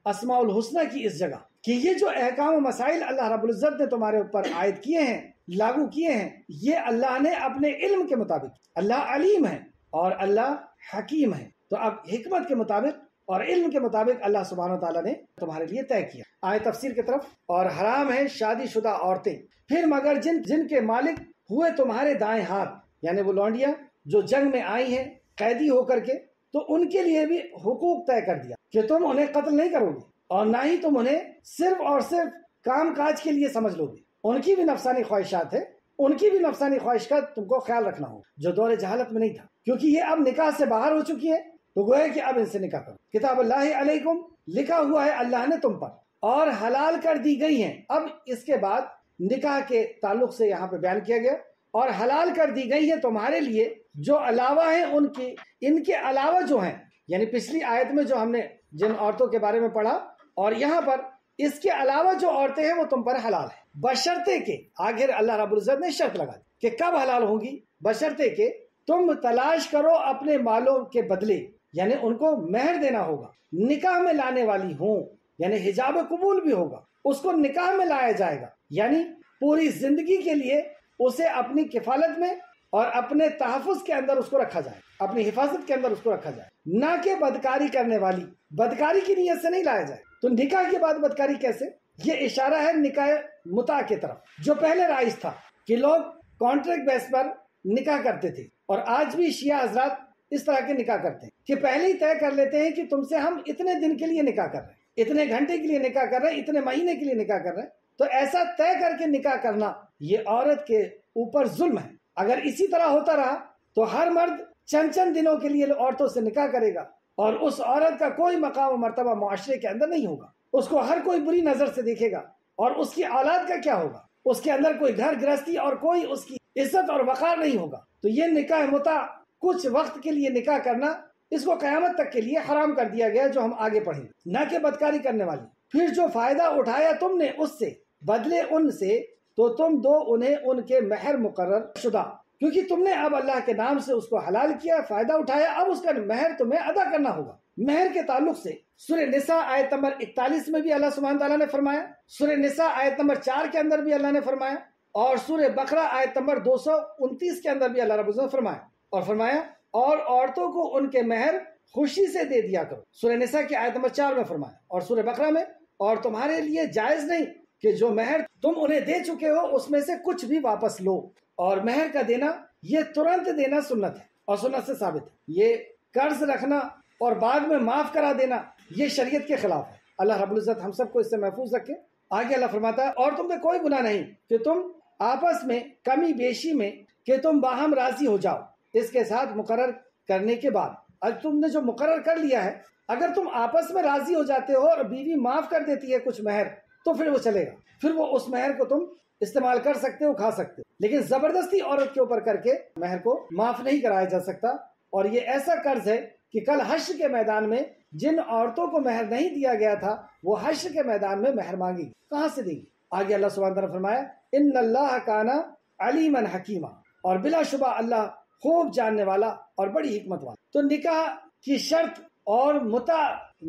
S1: اسماء الحسنہ کی اس جگہ کہ یہ جو احکام و مسائل اللہ رب العزت نے تمہارے اوپر عائد کیے ہیں، لاگو کیے ہیں، یہ اللہ نے اپنے علم کے مطابق، اللہ علیم ہے اور اللہ حکیم ہے، تو اب حکمت کے مطابق اور علم کے مطابق اللہ سبحانہ وتعالیٰ نے تمہارے لیے طے کیا۔ آئے تفسیر کی طرف، اور حرام ہے شادی شدہ عورتیں، پھر مگر جن کے مالک ہوئے تمہارے دائیں ہاتھ، یعنی وہ لونڈیاں جو جنگ میں آئی ہیں قیدی ہو کر کے، تو ان کے لیے بھی حقوق طے کر دیا کہ تم انہیں قتل نہیں کرو گے اور نہ ہی تم انہیں صرف اور صرف کام کاج کے لیے سمجھ لو گے، ان کی بھی نفسانی خواہشات ہے، ان کی بھی نفسانی خواہش کا تم کو خیال رکھنا ہوگا، جو دور جہالت میں نہیں تھا، کیونکہ یہ اب نکاح سے باہر ہو چکی ہے، تو گویا کہ اب ان سے نکاح کرو، کتاب اللہ علیکم لکھا ہوا ہے اللہ نے تم پر، اور حلال کر دی گئی ہیں، اب اس کے بعد نکاح کے تعلق سے یہاں پہ بیان کیا گیا، اور حلال کر دی گئی ہے تمہارے لیے جو علاوہ ہیں ان کے علاوہ جو ہیں، یعنی پچھلی آیت میں جو ہم نے جن عورتوں کے بارے میں پڑھا، اور یہاں پر اس کے علاوہ جو عورتیں ہیں وہ تم پر حلال ہیں، بشرطے کہ، آگے اللہ رب العزت نے شرط لگا دی کہ کب حلال ہوگی، بشرطے کہ تم تلاش کرو اپنے مالوں کے بدلے، یعنی ان کو مہر دینا ہوگا، نکاح میں لانے والی ہوں، یعنی حجاب قبول بھی ہوگا، اس کو نکاح میں لایا جائے گا، یعنی پوری زندگی کے لیے اسے اپنی کفالت میں اور اپنے تحفظ کے اندر اس کو رکھا جائے، اپنی حفاظت کے اندر اس کو رکھا جائے، نہ کہ بدکاری کرنے والی، بدکاری کی نیت سے نہیں لایا جائے، تو نکاح کے بعد بدکاری کیسے؟ یہ اشارہ ہے نکاح متع کی طرف، جو پہلے رائج تھا کہ لوگ کانٹریکٹ بیس پر نکاح کرتے تھے، اور آج بھی شیعہ حضرات اس طرح کے نکاح کرتے ہیں کہ پہلے ہی طے کر لیتے ہیں کہ تم سے ہم اتنے دن کے لیے نکاح کر رہے ہیں، اتنے گھنٹے کے لیے نکاح کر رہے ہیں، اتنے مہینے کے لیے نکاح کر رہے ہیں، تو ایسا طے کر کے نکاح کرنا یہ عورت کے اوپر ظلم ہے۔ اگر اسی طرح ہوتا رہا تو ہر مرد چند دنوں کے لیے عورتوں سے نکاح کرے گا، اور اس عورت کا کوئی مقام و مرتبہ معاشرے کے اندر نہیں ہوگا، اس کو ہر کوئی بری نظر سے دیکھے گا، اور اس کی اولاد کا کیا ہوگا؟ اس کے اندر کوئی گھر گرہستی اور کوئی اس کی عزت اور وقار نہیں ہوگا۔ تو یہ نکاح متع، کچھ وقت کے لیے نکاح کرنا، اس کو قیامت تک کے لیے حرام کر دیا گیا، جو ہم آگے پڑھیں گے، نہ کہ بدکاری کرنے والی۔ پھر جو فائدہ اٹھایا تم نے اس سے، بدلے ان سے، تو تم دو انہیں ان کے مہر مقرر شدہ، کیونکہ تم نے اب اللہ کے نام سے اس کو حلال کیا، فائدہ اٹھایا، اب اس کا مہر تمہیں ادا کرنا ہوگا۔ مہر کے تعلق سے سورہ نساء آیت نمبر 41 میں بھی اللہ سبحانہ تعالیٰ نے فرمایا، سورہ نساء آیت نمبر 4 کے اندر بھی اللہ نے فرمایا، اور سورہ بقرہ آیت نمبر 229 کے اندر بھی اللہ رب العزت نے فرمایا، اور فرمایا اور عورتوں کو ان کے مہر خوشی سے دے دیا کرو، سورہ نساء کی آیت نمبر 4 میں فرمایا، اور سورہ بقرہ میں، اور تمہارے لیے جائز نہیں کہ جو مہر تم انہیں دے چکے ہو اس میں سے کچھ بھی واپس لو، اور مہر کا دینا یہ ترنت دینا سنت ہے اور سنت سے ثابت ہے۔ یہ قرض رکھنا اور بعد میں معاف کرا دینا یہ شریعت کے خلاف ہے۔ اللہ رب العزت ہم سب کو اس سے محفوظ رکھے۔ آگے اللہ فرماتا ہے اور تم پہ کوئی گناہ نہیں کہ تم آپس میں کمی بیشی میں کہ تم باہم راضی ہو جاؤ، اس کے ساتھ مقرر کرنے کے بعد۔ اب تم نے جو مقرر کر لیا ہے، اگر تم آپس میں راضی ہو جاتے ہو اور بیوی معاف کر دیتی ہے کچھ مہر تو پھر وہ چلے گا، پھر وہ اس مہر کو تم استعمال کر سکتے ہو، کھا سکتے ہو، لیکن زبردستی عورت کے اوپر کر کے مہر کو معاف نہیں کرایا جا سکتا۔ اور یہ ایسا قرض ہے کہ کل حشر کے میدان میں جن عورتوں کو مہر نہیں دیا گیا تھا وہ حشر کے میدان میں مہر مانگی، کہاں سے دیں گی؟ آگے اللہ سبحانہ وتعالیٰ نے فرمایا ان اللہ کان علیما حکیما، اور بلا شبہ اللہ خوب جاننے والا اور بڑی حکمت والا۔ تو نکاح کی شرط اور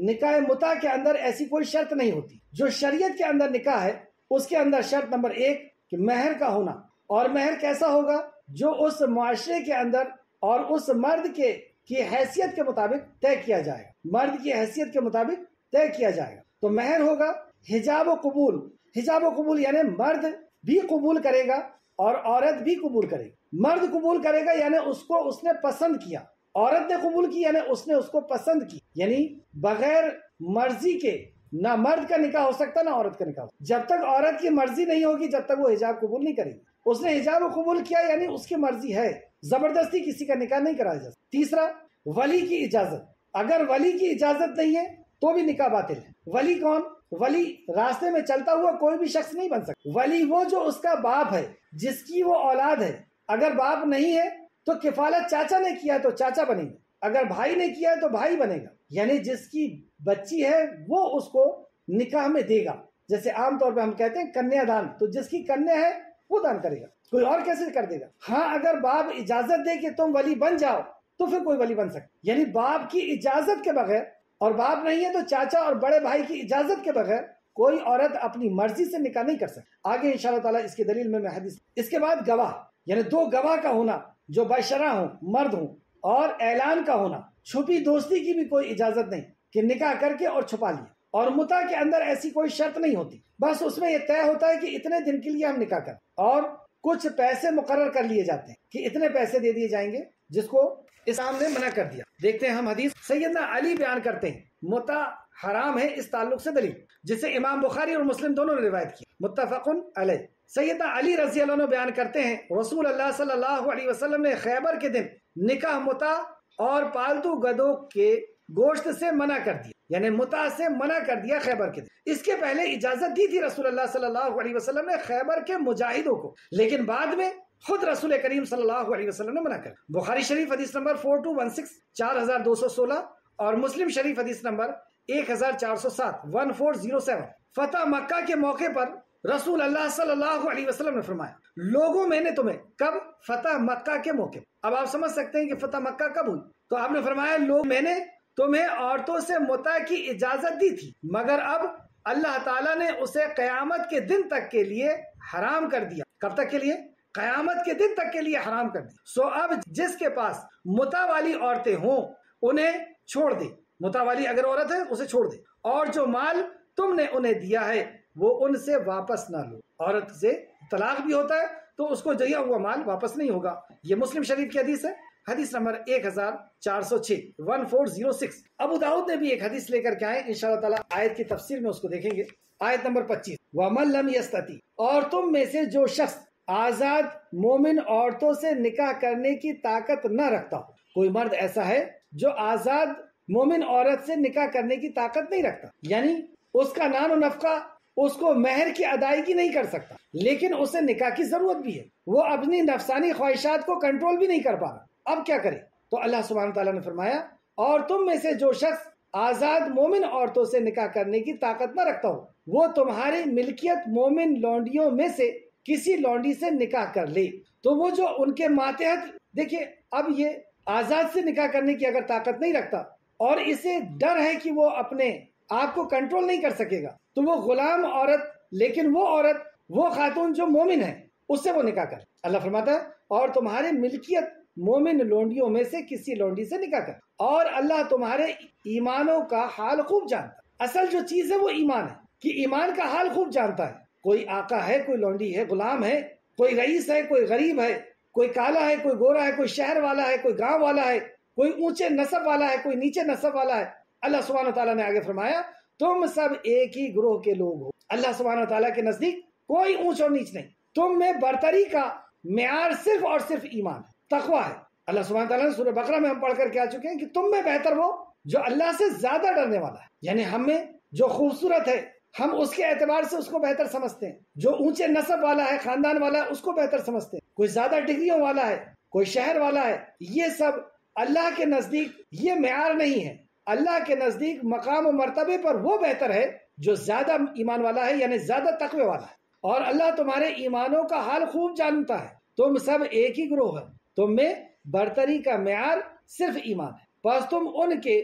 S1: نکاح متع کے اندر ایسی کوئی شرط نہیں ہوتی۔ جو شریعت کے اندر نکاح ہے اس کے اندر شرط نمبر 1 کہ مہر کا ہونا، اور مہر کیسا ہوگا؟ جو اس معاشرے کے اندر اور اس مرد کی حیثیت کے مطابق طے کیا جائے گا، مرد کی حیثیت کے مطابق طے کیا جائے گا۔ تو مہر ہوگا حجاب و قبول، حجاب و قبول یعنی مرد بھی قبول کرے گا اور عورت بھی قبول کرے گی۔ مرد قبول کرے گا یعنی اس نے پسند کیا، عورت نے قبول کی یعنی اس نے اس کو پسند کی، یعنی بغیر مرضی کے نہ مرد کا نکاح ہو سکتا نہ عورت کا نکاح ہو۔ جب تک عورت کی مرضی نہیں ہوگی جب تک وہ حجاب قبول نہیں کرے گی۔ اس نے حجاب قبول کیا یعنی اس کی مرضی ہے، زبردستی کسی کا نکاح نہیں کرایا جا سکتا۔ تیسرا ولی کی اجازت، اگر ولی کی اجازت نہیں ہے تو بھی نکاح باطل ہے۔ ولی کون؟ ولی راستے میں چلتا ہوا کوئی بھی شخص نہیں بن سکتا۔ ولی وہ جو اس کا باپ ہے، جس کی وہ اولاد ہے۔ اگر باپ نہیں ہے تو کفالت چاچا نے کیا تو چاچا بنے گا، اگر بھائی نے کیا ہے تو بھائی بنے گا، یعنی جس کی بچی ہے وہ اس کو نکاح میں دے گا۔ جیسے عام طور پہ ہم کہتے ہیں کنیا دان، تو جس کی کنیا ہے وہ دان کرے گا، کوئی اور کیسے کر دے گا؟ ہاں اگر باپ اجازت دے کہ تم ولی بن جاؤ تو پھر کوئی ولی بن سکتا، یعنی باپ کی اجازت کے بغیر، اور باپ نہیں ہے تو چاچا اور بڑے بھائی کی اجازت کے بغیر کوئی عورت اپنی مرضی سے نکاح نہیں کر سکتی۔ آگے انشاءاللہ تعالیٰ اس کی دلیل میں حدیث۔ اس کے بعد گواہ، یعنی 2 گواہ کا ہونا جو بشرہ ہوں، مرد ہوں، اور اعلان کا ہونا۔ چھپی دوستی کی بھی کوئی اجازت نہیں کہ نکاح کر کے اور چھپا لیا۔ اور متع کے اندر ایسی کوئی شرط نہیں ہوتی، بس اس میں یہ طے ہوتا ہے کہ اتنے دن کے لیے ہم نکاح کریں، اور کچھ پیسے مقرر کر لیے جاتے ہیں کہ اتنے پیسے دے دیے جائیں گے، جس کو اسلام نے منع کر دیا۔ دیکھتے ہیں ہم حدیث، سیدنا علی بیان کرتے ہیں متع حرام ہے اس تعلق سے دلیل، جسے امام بخاری اور مسلم دونوں نے روایت کی، متفق علیہ۔ سیدنا علی رضی اللہ عنہ بیان کرتے ہیں رسول اللہ صلی اللہ علیہ وسلم نے خیبر کے دن نکاح متع اور پالتو گدوں کے گوشت سے منع کر دیا، یعنی متع سے منع کر دیا خیبر کے دن۔ اس کے پہلے اجازت دی تھی رسول اللہ صلی اللہ علیہ وسلم نے خیبر کے مجاہدوں کو، لیکن بعد میں خود رسول کریم صلی اللہ علیہ وسلم نے منع کر۔ بخاری شریف حدیث نمبر 4216 4216 اور مسلم شریف حدیث نمبر 1407 1407۔ فتح مکہ کے موقع پر رسول اللہ صلی اللہ علیہ وسلم نے فرمایا لوگوں میں نے تمہیں، کب؟ فتح مکہ کے موقع۔ اب آپ سمجھ سکتے ہیں کہ فتح مکہ کب ہوئی، تو آپ نے فرمایا لوگ میں نے تمہیں عورتوں سے متع کی اجازت دی تھی، مگر اب اللہ تعالیٰ نے اسے قیامت کے دن تک کے لیے حرام کر دیا۔ کب تک کے لیے؟ قیامت کے دن تک کے لیے حرام کر دیا۔ سو اب جس کے پاس متع والی عورتیں ہوں انہیں چھوڑ دے، متع والی اگر عورت ہے اسے چھوڑ دے، اور جو مال تم نے انہیں دیا ہے وہ ان سے واپس نہ لو۔ عورت سے طلاق بھی ہوتا ہے تو اس کو دیا ہوا مال واپس نہیں ہوگا۔ یہ مسلم شریف کی حدیث ہے، حدیث نمبر 1406 1406۔ ابو داؤد نے بھی ایک حدیث لے کر کے آئے، انشاءاللہ تعالیٰ آیت کی تفسیر میں اس کو دیکھیں گے۔ آیت نمبر 25، وَمَن لَمْ يَسْتَطِعْ، اور تم میں سے جو شخص آزاد مومن عورتوں سے نکاح کرنے کی طاقت نہ رکھتا ہو، کوئی مرد ایسا ہے جو آزاد مومن عورت سے نکاح کرنے کی طاقت نہیں رکھتا، یعنی اس کا نان و نفقہ، اس کو مہر کی ادائیگی نہیں کر سکتا، لیکن اسے نکاح کی ضرورت بھی ہے، وہ اپنی نفسانی خواہشات کو کنٹرول بھی نہیں کر پا رہا، اب کیا کرے؟ تو اللہ سبحانہ تعالیٰ نے فرمایا اور تم میں سے جو شخص آزاد مومن عورتوں سے نکاح کرنے کی طاقت نہ رکھتا ہو وہ تمہاری ملکیت مومن لونڈیوں میں سے کسی لونڈی سے نکاح کر لے، تو وہ جو ان کے ماتحت، دیکھیے اب یہ آزاد سے نکاح کرنے کی اگر طاقت نہیں رکھتا اور اسے ڈر ہے کہ وہ اپنے آپ کو کنٹرول نہیں کر سکے گا تو وہ غلام عورت، لیکن وہ عورت، وہ خاتون جو مومن ہے اس سے وہ نکاح کر۔ اللہ فرماتا ہے اور تمہارے ملکیت مومن لونڈیوں میں سے کسی لونڈی سے نکاح کر، اور اللہ تمہارے ایمانوں کا حال خوب جانتا ہے۔ اصل جو چیز ہے وہ ایمان ہے، کہ ایمان کا حال خوب جانتا ہے۔ کوئی آقا ہے، کوئی لونڈی ہے، غلام ہے، کوئی رئیس ہے، کوئی غریب ہے، کوئی کالا ہے، کوئی گورا ہے، کوئی شہر والا ہے، کوئی گاؤں والا ہے، کوئی اونچے نسب والا ہے، کوئی نیچے نسب والا ہے، اللہ سبحانہ تعالیٰ نے آگے فرمایا تم سب ایک ہی گروہ کے لوگ ہو. اللہ سبحانہ تعالیٰ کے نزدیک کوئی اونچ اور نیچ نہیں. تم میں برتری کا معیار صرف اور صرف ایمان ہے، تقویٰ ہے. اللہ سبحانہ تعالیٰ نے سورہ بقرہ میں ہم پڑھ کر کے آ چکے ہیں کہ تم میں بہتر وہ جو اللہ سے زیادہ ڈرنے والا ہے. یعنی ہم میں جو خوبصورت ہے ہم اس کے اعتبار سے اس کو بہتر سمجھتے ہیں، جو اونچے نسب والا ہے، خاندان والا ہے، اس کو بہتر سمجھتے ہیں، کوئی زیادہ ڈگریوں والا ہے، کوئی شہر والا ہے. یہ سب اللہ کے نزدیک یہ معیار نہیں ہے. اللہ کے نزدیک مقام و مرتبے پر وہ بہتر ہے جو زیادہ ایمان والا ہے، یعنی زیادہ تقوی والا ہے. اور اللہ تمہارے ایمانوں کا حال خوب جانتا ہے. تم سب ایک ہی گروہ ہے، تم میں برتری کا معیار صرف ایمان ہے. بس تم ان کے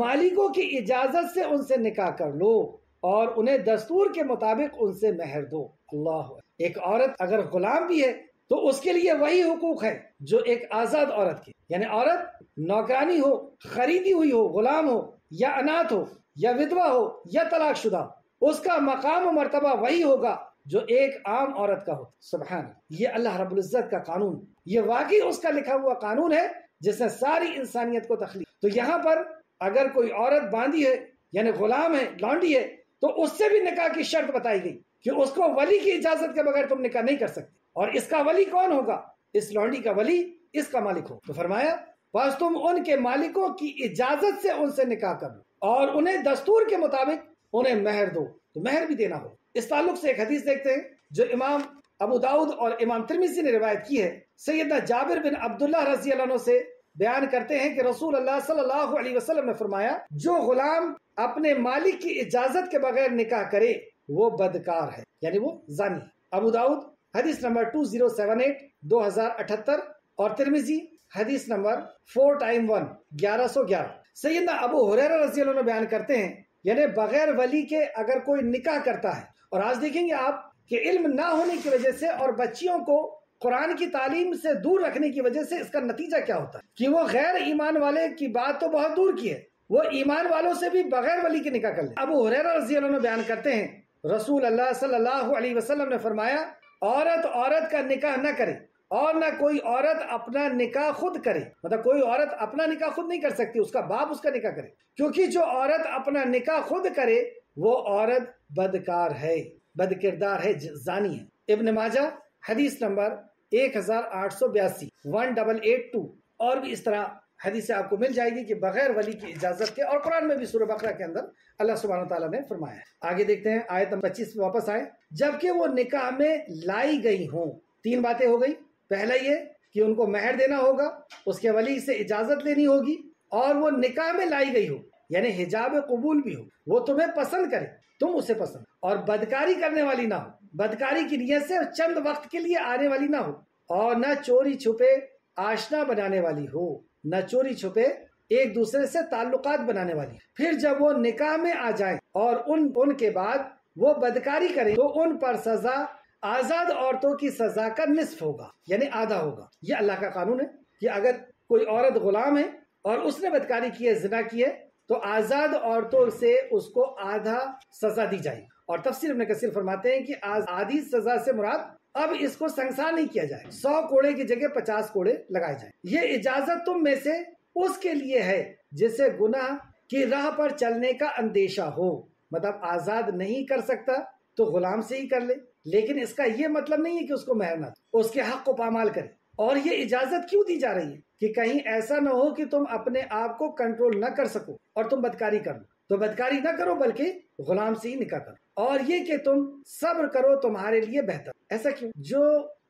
S1: مالکوں کی اجازت سے ان سے نکاح کر لو اور انہیں دستور کے مطابق ان سے مہر دو. اللہ، ایک عورت اگر غلام بھی ہے تو اس کے لیے وہی حقوق ہے جو ایک آزاد عورت کے. یعنی عورت نوکرانی ہو، خریدی ہوئی ہو، غلام ہو یا اناتھ ہو یا ودوا ہو یا طلاق شدہ ہو، اس کا مقام و مرتبہ وہی ہوگا جو ایک عام عورت کا ہوتا. سبحان، یہ اللہ رب العزت کا قانون، یہ واقعی اس کا لکھا ہوا قانون ہے جس نے ساری انسانیت کو تخلیق. تو یہاں پر اگر کوئی عورت باندھی ہے یعنی غلام ہے، لانڈی ہے، تو اس سے بھی نکاح کی شرط بتائی گئی کہ اس کو ولی کی اجازت کے بغیر تم نکاح نہیں کر سکتے. اور اس کا ولی کون ہوگا؟ اس لانڈی کا ولی اس کا مالک ہو. تو فرمایا بس تم ان کے مالکوں کی اجازت سے ان سے نکاح کر لو اور انہیں دستور کے مطابق انہیں مہر دو. تو مہر بھی دینا ہو. اس تعلق سے ایک حدیث دیکھتے ہیں جو امام ابو داؤد اور امام ترمذی نے روایت کی ہے. سیدنا جابر بن عبداللہ رضی اللہ عنہ سے بیان کرتے ہیں کہ رسول اللہ صلی اللہ علیہ وسلم نے فرمایا جو غلام اپنے مالک کی اجازت کے بغیر نکاح کرے وہ بدکار ہے، یعنی وہ زانی. ابو داؤد حدیث نمبر 2078 2078 اور ترمذی حدیث نمبر 4x1 1111. سیدنا ابو ہریرہ رضی اللہ عنہ بیان کرتے ہیں یعنی بغیر ولی کے اگر کوئی نکاح کرتا ہے، اور آج دیکھیں گے آپ کہ علم نہ ہونے کی وجہ سے اور بچیوں کو قرآن کی تعلیم سے دور رکھنے کی وجہ سے اس کا نتیجہ کیا ہوتا ہے کہ وہ غیر ایمان والے کی بات تو بہت دور کی ہے، وہ ایمان والوں سے بھی بغیر ولی کے نکاح کر لے. ابو ہریرہ رضی اللہ عنہ بیان کرتے ہیں رسول اللہ صلی اللہ علیہ وسلم نے فرمایا عورت کا نکاح نہ کرے اور نہ کوئی عورت اپنا نکاح خود کرے. مطلب کوئی عورت اپنا نکاح خود نہیں کر سکتی، اس کا باپ اس کا نکاح کرے، کیونکہ جو عورت اپنا نکاح خود کرے وہ عورت بدکار ہے، بد کردار ہے، زانی ہے. ابن ماجہ حدیث نمبر 1882 1882 اور بھی اس طرح حدیث آپ کو مل جائے گی کہ بغیر ولی کی اجازت کے، اور قرآن میں بھی سورہ بقرہ کے اندر اللہ سبحانہ تعالیٰ نے فرمایا ہے. آگے دیکھتے ہیں آیت نمبر 25 پہ واپس آئے. جبکہ وہ نکاح میں لائی گئی ہوں. 3 باتیں ہو گئی. پہلا یہ کہ ان کو مہر دینا ہوگا، اس کے ولی سے اجازت لینی ہوگی، اور وہ نکاح میں لائی گئی ہو یعنی حجاب قبول بھی ہو، وہ تمہیں پسند کرے، تم اسے پسند، اور بدکاری کرنے والی نہ ہو، بدکاری کی نیت سے چند وقت کے لیے آنے والی نہ ہو، اور نہ چوری چھپے آشنا بنانے والی ہو، نہ چوری چھپے ایک دوسرے سے تعلقات بنانے والی. پھر جب وہ نکاح میں آ جائیں اور ان کے بعد وہ بدکاری کریں تو ان پر سزا آزاد عورتوں کی سزا کا نصف ہوگا، یعنی آدھا ہوگا. یہ اللہ کا قانون ہے کہ اگر کوئی عورت غلام ہے اور اس نے بدکاری کی ہے، زنا کی ہے، تو آزاد عورتوں سے اس کو آدھا سزا دی جائے. اور تفسیر ابن کثیر فرماتے ہیں کہ آدھی سزا سے مراد اب اس کو سنسار نہیں کیا جائے، 100 کوڑے کی جگہ 50 کوڑے لگائے جائیں. یہ اجازت تم میں سے اس کے لیے ہے جسے گناہ کی راہ پر چلنے کا اندیشہ ہو. مطلب آزاد نہیں کر سکتا تو غلام سے ہی کر لے، لیکن اس کا یہ مطلب نہیں ہے کہ اس کو مہر نہ دے، اس کے حق کو پامال کرے. اور یہ اجازت کیوں دی جا رہی ہے کہ کہیں ایسا نہ ہو کہ تم اپنے آپ کو کنٹرول نہ کر سکو اور تم بدکاری کر لو. تو بدکاری نہ کرو بلکہ غلام سے ہی نکاح کرو. اور یہ کہ تم صبر کرو تمہارے لیے بہتر. ایسا کیوں؟ جو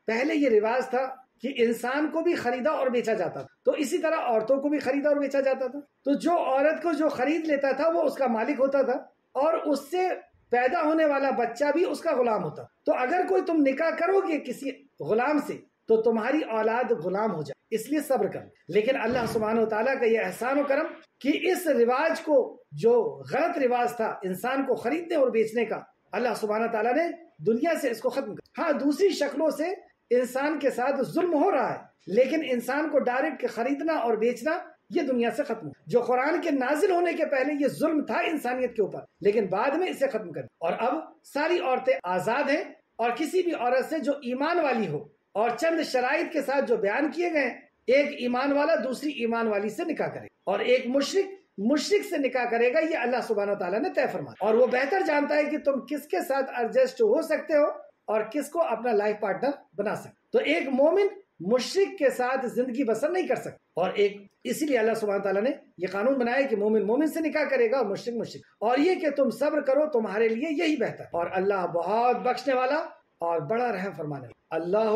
S1: پہلے یہ رواج تھا کہ انسان کو بھی خریدا اور بیچا جاتا تھا، تو اسی طرح عورتوں کو بھی خریدا اور بیچا جاتا تھا. تو جو عورت کو جو خرید لیتا تھا وہ اس کا مالک ہوتا تھا، اور اس سے پیدا ہونے والا بچہ بھی اس کا غلام ہوتا. تو اگر کوئی تم نکاح کرو گے کسی غلام سے تو تمہاری اولاد غلام ہو جائے، اس لیے صبر کرو. لیکن اللہ سبحانہ و تعالیٰ کا یہ احسان و کرم کہ اس رواج کو، جو غلط رواج تھا انسان کو خریدنے اور بیچنے کا، اللہ سبحانہ تعالیٰ نے دنیا سے اس کو ختم کر. ہاں دوسری شکلوں سے انسان کے ساتھ ظلم ہو رہا ہے، لیکن انسان کو ڈائریکٹ خریدنا اور بیچنا یہ دنیا سے ختم ہو. جو قرآن کے نازل ہونے کے پہلے یہ ظلم تھا انسانیت کے اوپر، لیکن بعد میں اسے ختم کر. اور اب ساری عورتیں آزاد ہیں، اور کسی بھی عورت سے جو ایمان والی ہو اور چند شرائط کے ساتھ جو بیان کیے گئے، ایک ایمان والا دوسری ایمان والی سے نکاح کرے، اور ایک مشرک مشرک سے نکاح کرے گا یہ اللہ سبحانہ و تعالیٰ نے طے فرمایا، اور وہ بہتر جانتا ہے کہ تم کس کے ساتھ ایڈجسٹ ہو سکتے ہو اور کس کو اپنا لائف پارٹنر بنا سکتے۔ تو ایک مومن مشرک کے ساتھ زندگی بسر نہیں کر سکتا، اور اسی لیے اللہ سبحانہ تعالیٰ نے یہ قانون بنایا کہ مومن مومن سے نکاح کرے گا اور مشرک مشرک، اور یہ کہ تم صبر کرو تمہارے لیے یہی بہتر، اور اللہ بہت بخشنے والا اور بڑا رحم فرمانے والا، اللہ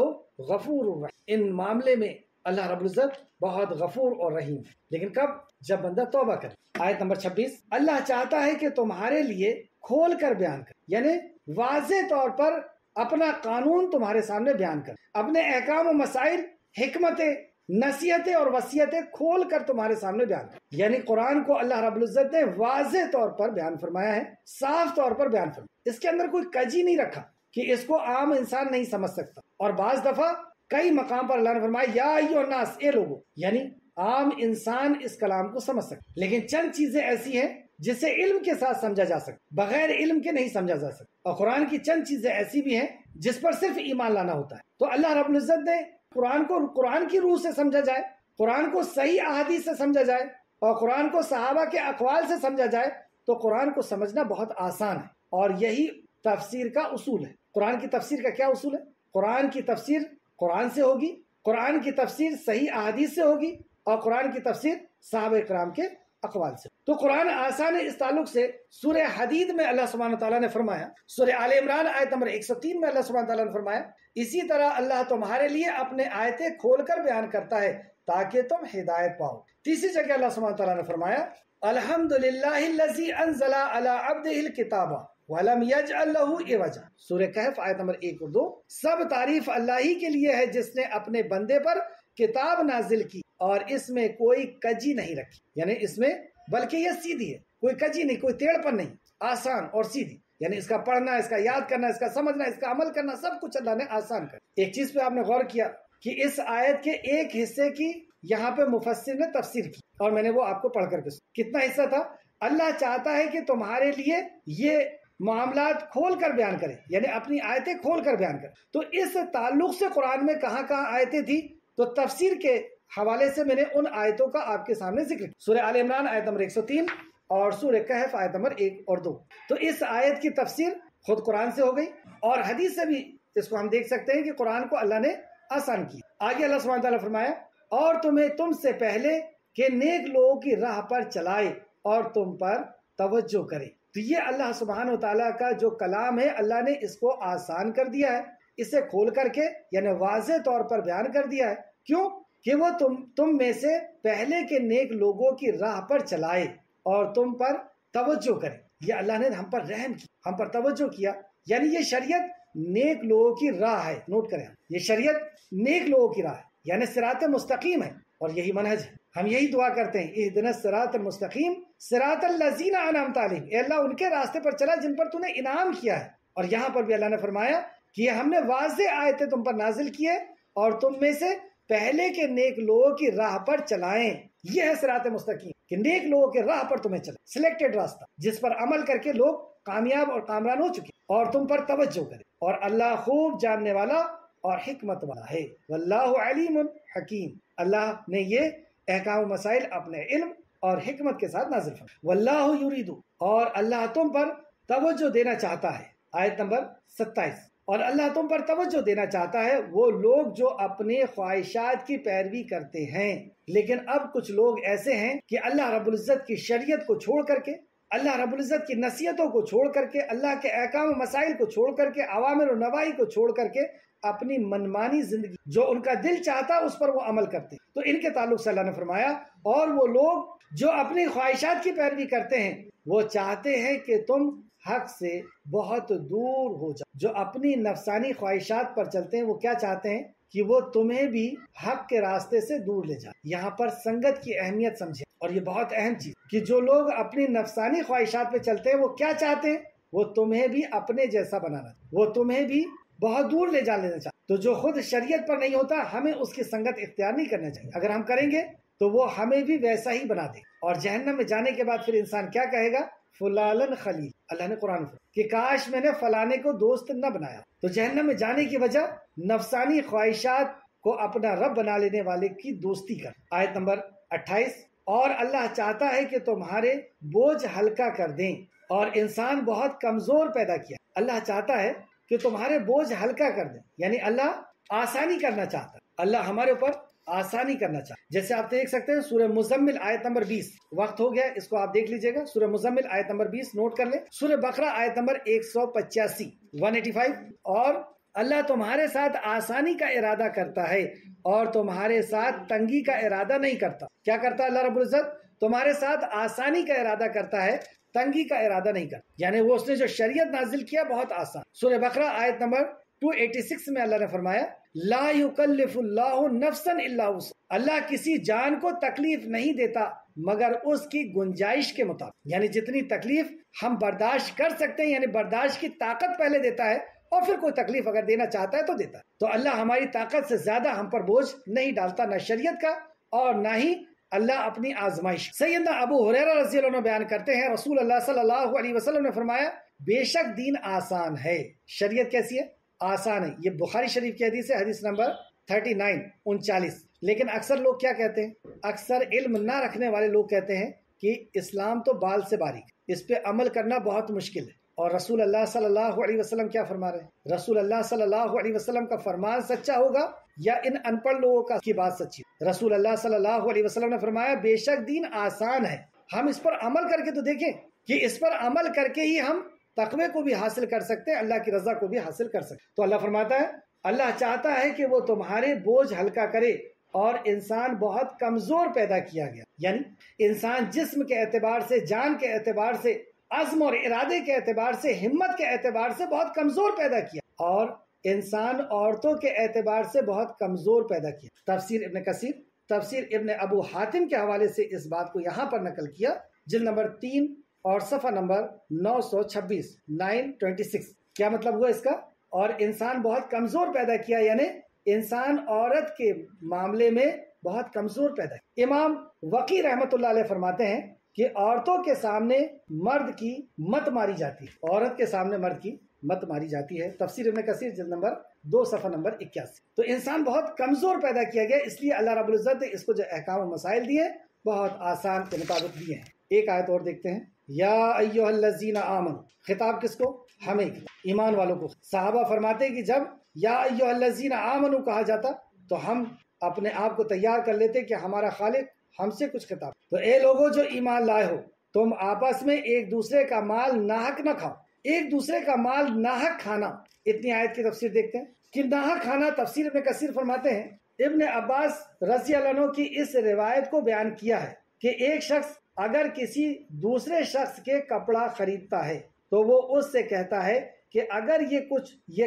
S1: غفور الرحیم۔ ان معاملے میں اللہ رب العزت بہت غفور اور رحیم ہے، لیکن کب؟ جب بندہ توبہ کرے۔ آیت نمبر 26، اللہ چاہتا ہے کہ تمہارے لیے کھول کر بیان کرے، یعنی واضح طور پر اپنا قانون تمہارے سامنے بیان کر، اپنے احکام و مسائل، حکمتیں، نصیحتیں اور وصیتیں کھول کر تمہارے سامنے بیان کر۔ یعنی قرآن کو اللہ رب العزت نے واضح طور پر بیان فرمایا ہے، صاف طور پر بیان فرمایا، اس کے اندر کوئی کجی نہیں رکھا کہ اس کو عام انسان نہیں سمجھ سکتا۔ اور بعض دفعہ کئی مقام پر اللہ نے فرمایا یا ایھا الناس، اے لوگو، یعنی عام انسان اس کلام کو سمجھ سکتا، لیکن چند چیزیں ایسی ہیں جسے علم کے ساتھ سمجھا جا سکتا، بغیر علم کے نہیں سمجھا جا سکتا، اور قرآن کی چند چیزیں ایسی بھی ہیں جس پر صرف ایمان لانا ہوتا ہے۔ تو اللہ رب العزت نے قرآن کو قرآن کی روح سے سمجھا جائے، قرآن کو صحیح احادیث سے سمجھا جائے، اور قرآن کو صحابہ کے اقوال سے سمجھا جائے، تو قرآن کو سمجھنا بہت آسان ہے، اور یہی تفسیر کا اصول ہے۔ قرآن کی تفسیر کا کیا اصول ہے؟ قرآن کی تفسیر قرآن سے ہوگی، قرآن کی تفسیر صحیح احادیث سے ہوگی، اور قرآن کی تفسیر صحابہ کرام کے اقوال سے۔ تو قرآن آسان ہے۔ اس تعلق سے سورہ حدید میں اللہ سبحانہ تعالیٰ نے فرمایا، سورہ آل عمران آیت نمبر 103 میں اللہ سبحانہ تعالیٰ نے فرمایا، اسی طرح اللہ تمہارے لیے اپنے آیتیں کھول کر بیان کرتا ہے تاکہ تم ہدایت پاؤ۔ تیسری جگہ اللہ سبحانہ تعالیٰ نے فرمایا، الحمدللہ الذی انزل علی عبدہ الکتاب وَلَمْ يَجْعَلْ لَهُ عِوَجًا۔ سورہ کہف آیت نمبر 1 اور 2۔ سب تعریف اللہ ہی کے لیے ہے جس نے اپنے بندے پر کتاب نازل کی اور اس میں کوئی کجی نہیں رکھی، یعنی اس میں بلکہ یہ سیدھی ہے، کوئی کجی نہیں، کوئی ٹیڑھ پن نہیں، آسان اور سیدھی، یعنی اس کا پڑھنا، اس کا یاد کرنا، اس کا سمجھنا، اس کا عمل کرنا، سب کچھ اللہ نے آسان کر۔ ایک چیز پہ آپ نے غور کیا کہ اس آیت کے ایک حصے کی یہاں پہ مفسر نے تفسیر کی، اور میں نے وہ آپ کو پڑھ کر کے کتنا حصہ تھا؟ اللہ چاہتا ہے کہ تمہارے لیے یہ معاملات کھول کر بیان کرے، یعنی اپنی آیتیں کھول کر بیان کرے۔ تو اس تعلق سے قرآن میں کہاں کہاں آیتیں تھی، تو تفسیر کے حوالے سے میں نے ان آیتوں کا آپ کے سامنے ذکر کیا۔ سورہ آل عمران آیت نمبر 103 اور سورہ کہف آیت نمبر 1 اور 2۔ تو اس آیت کی تفسیر خود قرآن سے ہو گئی، اور حدیث سے بھی اس کو ہم دیکھ سکتے ہیں کہ قرآن کو اللہ نے آسان کیا۔ آگے اللہ سبحانہ تعالیٰ فرمایا، اور تمہیں تم سے پہلے کہ نیک لوگوں کی راہ پر چلائے اور تم پر توجہ کرے۔ تو یہ اللہ سبحانہ تعالیٰ کا جو کلام ہے، اللہ نے اس کو آسان کر دیا ہے، اسے کھول کر کے یعنی واضح طور پر بیان کر دیا ہے۔ کیوں؟ کہ وہ تم میں سے پہلے کے نیک لوگوں کی راہ پر چلائے اور تم پر توجہ کرے۔ یہ اللہ نے ہم پر رحم کیا، ہم پر توجہ کیا، یعنی یہ شریعت نیک لوگوں کی راہ ہے۔ نوٹ کریں، یہ شریعت نیک لوگوں کی راہ ہے، یعنی صراط مستقیم ہے، اور یہی منہج ہے۔ ہم یہی دعا کرتے ہیں، اہدنا الصراط المستقیم صراط الذین انعمت علیہم، اے اللہ ان کے راستے پر چلا جن پر تو نے انعام کیا ہے۔ اور یہاں پر بھی اللہ نے فرمایا کہ ہم نے واضح آیتیں تم پر نازل کی ہے اور تم میں سے پہلے کے نیک لوگوں کی راہ پر چلائیں۔ یہ ہے صراط مستقیم، کہ نیک لوگوں کے راہ پر تمہیں چلائیں، سلیکٹڈ راستہ جس پر عمل کر کے لوگ کامیاب اور کامران ہو چکے، اور تم پر توجہ کرے، اور اللہ خوب جاننے والا اور حکمت والا ہے۔ واللہ علیم حکیم، اللہ نے یہ احکام و مسائل اپنے علم اور حکمت کے ساتھ نازل فرمائے۔ واللہ یرید، اور اللہ تم پر توجہ دینا چاہتا ہے۔ آیت نمبر 27، اور اللہ تم پر توجہ دینا چاہتا ہے وہ لوگ جو اپنے خواہشات کی پیروی کرتے ہیں۔ لیکن اب کچھ لوگ ایسے ہیں کہ اللہ رب العزت کی شریعت کو چھوڑ کر کے، اللہ رب العزت کی نصیحتوں کو چھوڑ کر کے، اللہ کے احکام و مسائل کو چھوڑ کر کے، اوامر و نواہی کو چھوڑ کر کے اپنی منمانی زندگی جو ان کا دل چاہتا اس پر وہ عمل کرتے ہیں۔ تو ان کے تعلق سے اللہ نے فرمایا، اور وہ لوگ جو اپنی خواہشات کی پیروی کرتے ہیں وہ چاہتے ہیں کہ تم حق سے بہت دور ہو جاؤ۔ جو اپنی نفسانی خواہشات پر چلتے ہیں وہ کیا چاہتے ہیں کہ وہ تمہیں بھی حق کے راستے سے دور لے جائے۔ یہاں پر سنگت کی اہمیت سمجھیں، اور یہ بہت اہم چیز کہ جو لوگ اپنی نفسانی خواہشات پہ چلتے ہیں وہ کیا چاہتے ہیں، وہ تمہیں بھی اپنے جیسا بنانا، وہ تمہیں بھی بہت دور لے جا لینا چاہتے۔ تو جو خود شریعت پر نہیں ہوتا ہمیں اس کی سنگت اختیار نہیں کرنا چاہیے۔ اگر ہم کریں گے تو وہ ہمیں بھی ویسا ہی بنا دے، اور جہنم میں جانے کے بعد پھر انسان کیا کہے گا؟ فلالن خلیل، اللہ نے قرآن میں کہ کاش میں نے فلانے کو دوست نہ بنایا۔ تو جہنم میں جانے کی وجہ نفسانی خواہشات کو اپنا رب بنا لینے والے کی دوستی کر۔ آیت نمبر 28 اور اللہ چاہتا ہے کہ تمہارے بوجھ ہلکا کر دیں، اور انسان بہت کمزور پیدا کیا۔ اللہ چاہتا ہے کہ تمہارے بوجھ ہلکا کر دیں، یعنی اللہ آسانی کرنا چاہتا ہے، اللہ ہمارے اوپر آسانی کرنا چاہتا ہے۔ جیسے آپ دیکھ سکتے ہیں سورہ مزمل آیت نمبر 20، وقت ہو گیا اس کو آپ دیکھ لیجئے گا، سورہ مزمل آیت نمبر 20 نوٹ کر لیں، سورہ بقرہ آیت نمبر 185 اور اللہ تمہارے ساتھ آسانی کا ارادہ کرتا ہے اور تمہارے ساتھ تنگی کا ارادہ نہیں کرتا۔ کیا کرتا ہے اللہ رب العزت؟ تمہارے ساتھ آسانی کا ارادہ کرتا ہے، تنگی کا ارادہ نہیں کرتا، یعنی وہ اس نے جو شریعت نازل کیا بہت آسان۔ سورہ بقرہ آیت نمبر 286 میں اللہ نے فرمایا لا یکلف اللہ نفسا الا وسعها، اللہ کسی جان کو تکلیف نہیں دیتا مگر اس کی گنجائش کے مطابق، یعنی جتنی تکلیف ہم برداشت کر سکتے ہیں، یعنی برداشت کی طاقت پہلے دیتا ہے اور پھر کوئی تکلیف اگر دینا چاہتا ہے تو دیتا ہے۔ تو اللہ ہماری طاقت سے زیادہ ہم پر بوجھ نہیں ڈالتا، نہ شریعت کا اور نہ ہی اللہ اپنی آزمائش۔ سیدنا ابو ہریرہ رضی اللہ عنہ بیان کرتے ہیں رسول اللہ صلی اللہ علیہ وسلم نے فرمایا بے شک دین آسان ہے۔ شریعت کیسی ہے؟ آسان ہے۔ یہ بخاری شریف کی حدیث ہے، حدیث نمبر 39 لیکن اکثر لوگ کیا کہتے ہیں؟ اکثر علم نہ رکھنے والے لوگ کہتے ہیں کہ اسلام تو بال سے باریک، اس پہ عمل کرنا بہت مشکل ہے۔ اور رسول اللہ صلی اللہ علیہ وسلم کیا فرما رہے ہیں؟ رسول اللہ صلی اللہ علیہ وسلم کا فرمان سچا ہوگا یا ان ان پڑھ لوگوں کی بات سچی؟ رسول اللہ صلی اللہ علیہ وسلم نے فرمایا بے شک دین آسان ہے، ہم اس پر عمل کر کے تو دیکھیں کہ اس پر عمل کر کے ہی ہم تقوی کو بھی حاصل کر سکتے ہیں، اللہ کی رضا کو بھی حاصل کر سکتے ہیں۔ تو اللہ فرماتا ہے اللہ چاہتا ہے کہ وہ تمہارے بوجھ ہلکا کرے، اور انسان بہت کمزور پیدا کیا گیا، یعنی انسان جسم کے اعتبار سے، جان کے اعتبار سے، عزم اور ارادے کے اعتبار سے، ہمت کے اعتبار سے بہت کمزور پیدا کیا، اور انسان عورتوں کے اعتبار سے بہت کمزور پیدا کیا۔ تفسیر ابن کثیر، تفسیر ابن ابو حاتم کے حوالے سے اس بات کو یہاں پر نقل کیا، جلد نمبر 3 اور صفحہ نمبر 926 کیا مطلب ہوا اس کا؟ اور انسان بہت کمزور پیدا کیا، یعنی انسان عورت کے معاملے میں بہت کمزور پیدا کیا۔ امام وقی رحمۃ اللہ علیہ فرماتے ہیں کہ عورتوں کے سامنے مرد کی مت ماری جاتی ہے، عورت کے سامنے مرد کی مت ماری جاتی ہے۔ تفسیر ابن کثیر جلد نمبر 2 صفحہ نمبر 81۔ تو انسان بہت کمزور پیدا کیا گیا، اس لیے اللہ رب العزت نے اس کو جو احکام و مسائل دیے بہت آسان کے مطابق دیے ہیں۔ ایک آیت اور دیکھتے ہیں، یا ایھا الذین آمنوا، خطاب کس کو؟ ہمیں، ایمان والوں کو۔ صحابہ فرماتے ہیں کہ جب یا ایھا الذین آمنوا کہا جاتا تو ہم اپنے آپ کو تیار کر لیتے کہ ہمارا خالق ہم سے کچھ خطاب۔ تو اے لوگوں جو ایمان لائے ہو، تم آپس میں ایک دوسرے کا مال ناحق نہ کھاؤ۔ ایک دوسرے کا مال ناحق کھانا، اتنی آیت کی تفسیر دیکھتے ہیں کہ ناحق کھانا، تفسیر ابن کثیر فرماتے ہیں ابن عباس رضی اللہ عنہ کی اس روایت کو بیان کیا ہے کہ ایک شخص اگر کسی دوسرے شخص کے کپڑا خریدتا ہے تو وہ اس سے کہتا ہے کہ اگر یہ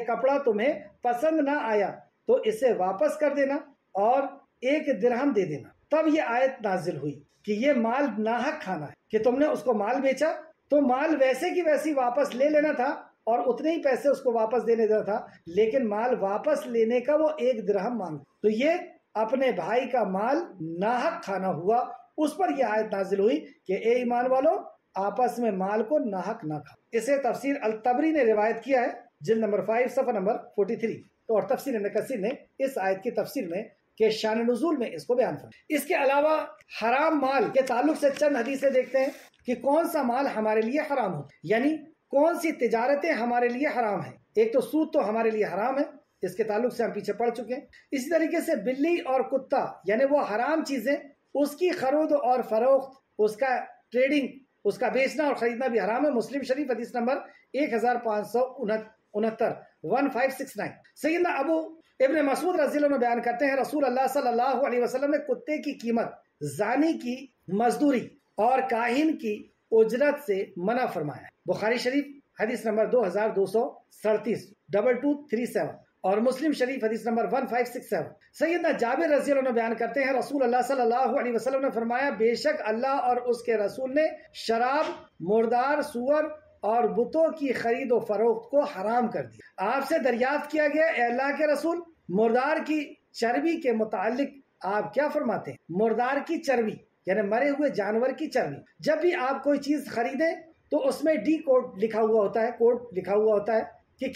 S1: کپڑا تمہیں پسند نہ آیا تو اسے واپس کر دینا اور 1 درہم دے دینا۔ تب یہ آیت نازل ہوئی کہ یہ مال ناحق کھانا ہے، کہ تم نے اس کو مال بیچا تو مال ویسے کی ویسی واپس لے لینا تھا اور اتنے ہی پیسے اس کو واپس دینے دینا تھا، لیکن مال واپس لینے کا وہ 1 درہم مانگ، تو یہ اپنے بھائی کا مال ناحق کھانا ہوا۔ اس پر یہ آیت نازل ہوئی کہ اے ایمان والو آپس میں مال کو ناحق نہ کھاؤ۔ اسے تفسیر الطبری نے روایت کیا ہے، جلد نمبر 5 صفحہ نمبر 43، اور تفسیر ابن کثیر نے اس آیت کی تفسیر میں کہ شان نزول میں اس کو بیان فرمایا۔ اس کے علاوہ حرام مال کے تعلق سے چند حدیثیں دیکھتے ہیں کہ کون سا مال ہمارے لیے حرام ہوتا ہے، یعنی کون سی تجارتیں ہمارے لیے حرام ہیں۔ ایک تو سود تو ہمارے لیے حرام ہے، اس کے تعلق سے ہم پیچھے پڑ چکے ہیں۔ اسی طریقے سے بلی اور کتا، یعنی وہ حرام چیزیں، اس کی خرید اور فروخت، اس کا ٹریڈنگ، اس کا بیچنا اور خریدنا بھی حرام ہے۔ مسلم شریف حدیث نمبر 1569۔ سیدنا ابو ابن مسعود رضی اللہ عنہ بیان کرتے ہیں رسول اللہ صلی اللہ علیہ وسلم نے کتے کی قیمت، زانی کی مزدوری اور کاہن کی اجرت سے منع فرمایا ہے۔ بخاری شریف حدیث نمبر 2237 2237 اور مسلم شریف حدیث نمبر 1567۔ سیدنا جابر رضی اللہ عنہ بیان کرتے ہیں رسول اللہ صلی اللہ علیہ وسلم نے فرمایا بے شک اللہ اور اس کے رسول نے شراب، مردار سور اور بتوں کی خرید و فروخت کو حرام کر دیا۔ آپ سے دریافت کیا گیا اے اللہ کے رسول، مردار کی چربی کے متعلق آپ کیا فرماتے ہیں؟ مردار کی چربی یعنی مرے ہوئے جانور کی چربی۔ جب بھی آپ کوئی چیز خریدیں تو اس میں ڈی کوڈ لکھا ہوا ہوتا ہے، کوڈ لکھا ہوا ہوتا ہے کہ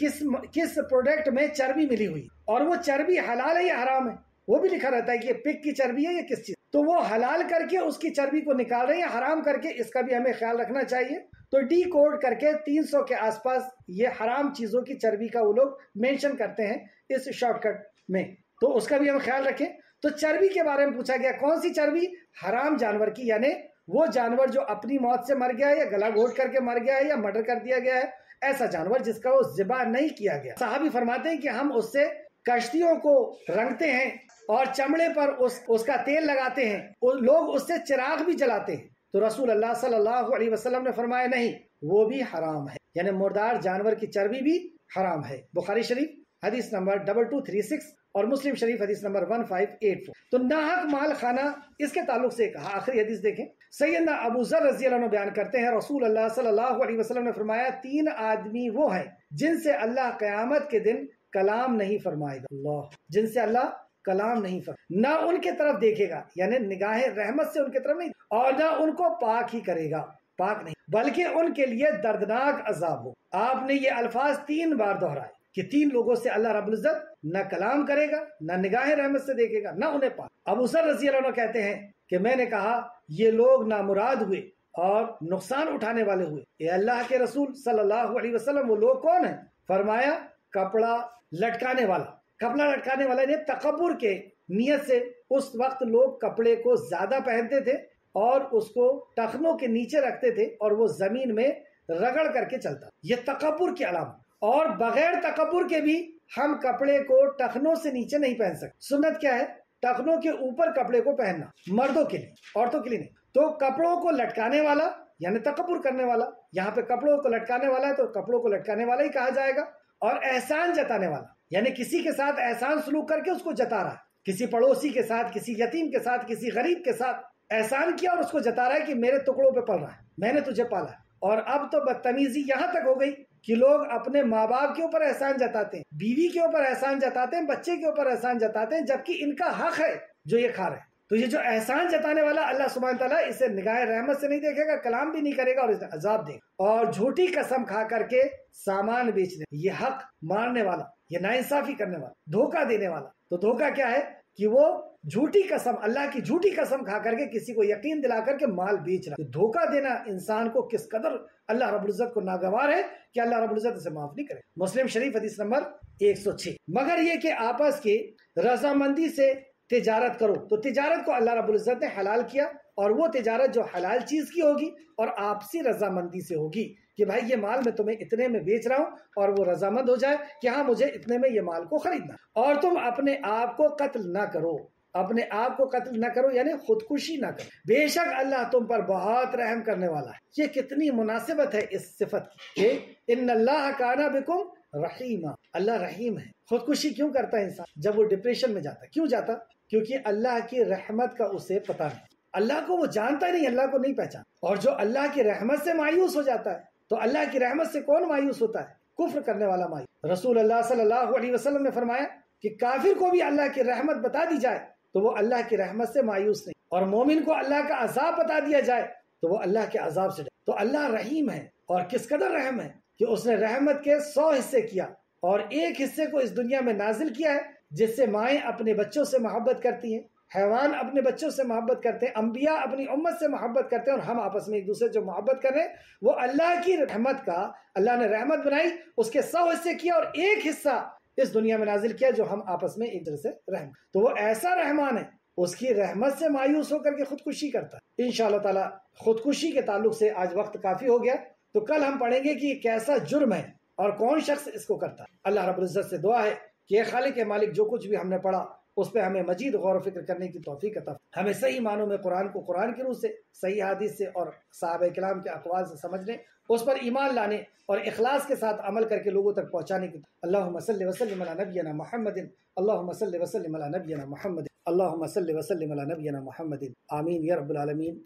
S1: کس پروڈکٹ میں چربی ملی ہوئی، اور وہ چربی حلال ہے یا حرام ہے، وہ بھی لکھا رہتا ہے کہ یہ پگ کی چربی ہے یا کس چیز۔ تو وہ حلال کر کے اس کی چربی کو نکال رہے ہیں، حرام کر کے، اس کا بھی ہمیں خیال رکھنا چاہیے۔ تو ڈی کوڈ کر کے 300 کے آس پاس یہ حرام چیزوں کی چربی کا وہ لوگ مینشن کرتے ہیں اس شارٹ کٹ میں، تو اس کا بھی ہم خیال رکھیں۔ تو چربی کے بارے میں پوچھا گیا، کون سی چربی؟ حرام جانور کی، یعنی وہ جانور جو اپنی موت سے مر گیا ہے یا گلا گھونٹ کر کے مر گیا ہے یا مرڈر کر دیا گیا ہے، ایسا جانور جس کا وہ ذبح نہیں کیا گیا۔ صحابی فرماتے ہیں کہ ہم اس سے کشتیوں کو رنگتے ہیں اور چمڑے پر اس کا تیل لگاتے ہیں، لوگ اس سے چراغ بھی جلاتے ہیں۔ تو رسول اللہ صلی اللہ علیہ وسلم نے فرمایا نہیں، وہ بھی حرام ہے، یعنی مردار جانور کی چربی بھی حرام ہے۔ بخاری شریف حدیث نمبر 2236 اور مسلم شریف حدیث نمبر 1584۔ تو ناحق مال خانہ، اس کے تعلق سے کہا، آخری حدیث دیکھیں، سیدنا ابو ذر رضی اللہ عنہ بیان کرتے ہیں رسول اللہ صلی اللہ علیہ وسلم نے فرمایا 3 آدمی وہ ہیں جن سے اللہ قیامت کے دن کلام نہیں فرمائے گا، اللہ، جن سے اللہ کلام نہیں فرمائے، نہ ان کے طرف دیکھے گا، یعنی نگاہ رحمت سے ان کے طرف نہیں، اور نہ ان کو پاک ہی کرے گا، پاک نہیں، بلکہ ان کے لیے دردناک عذاب ہو۔ آپ نے یہ الفاظ 3 بار دہرائے کہ 3 لوگوں سے اللہ رب العزت نہ کلام کرے گا، نہ نگاہ رحمت سے دیکھے گا، نہ انہیں پاک۔ ابو ذر رضی اللہ عنہ کہتے ہیں کہ میں نے کہا یہ لوگ نامراد ہوئے اور نقصان اٹھانے والے ہوئے، اے اللہ کے رسول صلی اللہ علیہ وسلم وہ لوگ کون ہیں؟ فرمایا کپڑا لٹکانے والا۔ کپڑا لٹکانے والا یعنی تکبر کے نیت سے اس وقت لوگ کپڑے کو زیادہ پہنتے تھے اور اس کو ٹخنوں کے نیچے رکھتے تھے اور وہ زمین میں رگڑ کر کے چلتا، یہ تکبر کی علامت۔ اور بغیر تکبر کے بھی ہم کپڑے کو ٹخنوں سے نیچے نہیں پہن سکتے۔ سنت کیا ہے؟ ٹخنوں کے اوپر کپڑے کو پہننا، مردوں کے لیے، عورتوں کے لیے نہیں۔ تو کپڑوں کو لٹکانے والا یعنی تکبر کرنے والا، یہاں پہ کپڑوں کو لٹکانے والا ہے تو کپڑوں کو لٹکانے والا ہی کہا جائے گا۔ اور احسان جتانے والا یعنی کسی کے ساتھ احسان سلوک کر کے اس کو جتا رہا ہے، کسی پڑوسی کے ساتھ، کسی یتیم کے ساتھ، کسی غریب کے ساتھ احسان کیا اور اس کو جتا رہا ہے کہ میرے ٹکڑوں پہ پل رہا ہے، میں نے تجھے پالا ہے۔ اور اب تو بدتمیزی یہاں تک ہو گئی کہ لوگ اپنے ماں باپ کے اوپر احسان جتاتے ہیں، بیوی کے اوپر احسان جتاتے ہیں، بچے کے اوپر احسان جتاتے ہیں، جبکہ ان کا حق ہے جو یہ کھا رہے ہیں۔ تو یہ جو احسان جتانے والا اللہ سبحانہ تعالیٰ اسے نگاہ رحمت سے نہیں دیکھے گا، کلام بھی نہیں کرے گا اور اسے عذاب دے گا۔ اور جھوٹی قسم کھا کر کے سامان بیچنے، یہ حق مارنے والا، یہ ناانصافی کرنے والا، دھوکہ دینے والا۔ تو دھوکہ کیا ہے کہ وہ جھوٹی قسم، اللہ کی جھوٹی قسم کھا کر کے کسی کو یقین دلا کر کے مال بیچ رہا ہے۔ دھوکہ دینا انسان کو کس قدر اللہ رب العزت کو ناگوار ہے کہ اللہ رب العزت اسے معاف نہیں کرے۔ مسلم شریف حدیث نمبر 106۔ مگر یہ کہ آپس کی رضامندی سے تجارت کرو، تو تجارت کو اللہ رب العزت نے حلال کیا، اور وہ تجارت جو حلال چیز کی ہوگی اور آپسی رضامندی سے ہوگی کہ بھائی یہ مال میں تمہیں اتنے میں بیچ رہا ہوں، اور وہ رضامند ہو جائے کہ ہاں مجھے اتنے میں یہ مال کو خریدنا۔ اور تم اپنے آپ کو قتل نہ کرو، اپنے آپ کو قتل نہ کرو یعنی خودکشی نہ کرو، بے شک اللہ تم پر بہت رحم کرنے والا ہے۔ یہ کتنی مناسبت ہے اس صفت کی کہ ان اللہ کان بکم رحیما، اللہ رحیم ہے۔ خودکشی کیوں کرتا ہے انسان جب وہ ڈپریشن میں جاتا ہے؟ کیوں جاتا؟ کیونکہ اللہ کی رحمت کا اسے پتہ نہیں، اللہ کو وہ جانتا نہیں، اللہ کو نہیں پہچان۔ اور جو اللہ کی رحمت سے مایوس ہو جاتا ہے، تو اللہ کی رحمت سے کون مایوس ہوتا ہے؟ کفر کرنے والا مایوس۔ رسول اللہ صلی اللہ علیہ وسلم نے فرمایا کہ کافر کو بھی اللہ کی رحمت بتا دی جائے تو وہ اللہ کی رحمت سے مایوس نہیں، اور مومن کو اللہ کا عذاب بتا دیا جائے تو وہ اللہ کے عذاب سے ڈرے۔ تو اللہ رحیم ہے، اور کس قدر رحم ہے کہ اس نے رحمت کے 100 حصے کیا اور ایک حصے کو اس دنیا میں نازل کیا ہے، جس سے مائیں اپنے بچوں سے محبت کرتی ہیں، حیوان اپنے بچوں سے محبت کرتے ہیں، انبیاء اپنی امت سے محبت کرتے ہیں، اور ہم آپس میں ایک دوسرے جو محبت کر رہے ہیں وہ اللہ کی رحمت کا، اللہ نے رحمت بنائی، اس کے 100 حصے کیا اور ایک حصہ اس دنیا میں نازل کیا جو ہم آپس میں ایک دوسرے سے رحم۔ تو وہ ایسا رحمان ہے، اس کی رحمت سے مایوس ہو کر کے خودکشی کرتا ہے۔ انشاءاللہ تعالی خودکشی کے تعلق سے آج وقت کافی ہو گیا، تو کل ہم پڑھیں گے کہ یہ کیسا جرم ہے اور کون شخص اس کو کرتا ہے۔ اللہ رب العزت سے دعا ہے کہ خالق مالک جو کچھ بھی ہم نے پڑھا اس پہ ہمیں مزید غور و فکر کرنے کی توفیق عطا، ہمیں صحیح معنوں میں قرآن کو قرآن کی روح سے، صحیح حدیث سے اور صحابہ کرام کے اقوال سے سمجھنے، اس پر ایمان لانے اور اخلاص کے ساتھ عمل کر کے لوگوں تک پہنچانے کی۔ اللہم صلی وسلم علی نبینا محمد، اللہم صلی وسلم علی نبینا محمد، اللہم صلی وسلم علی نبینا محمد، آمین یا رب العالمین۔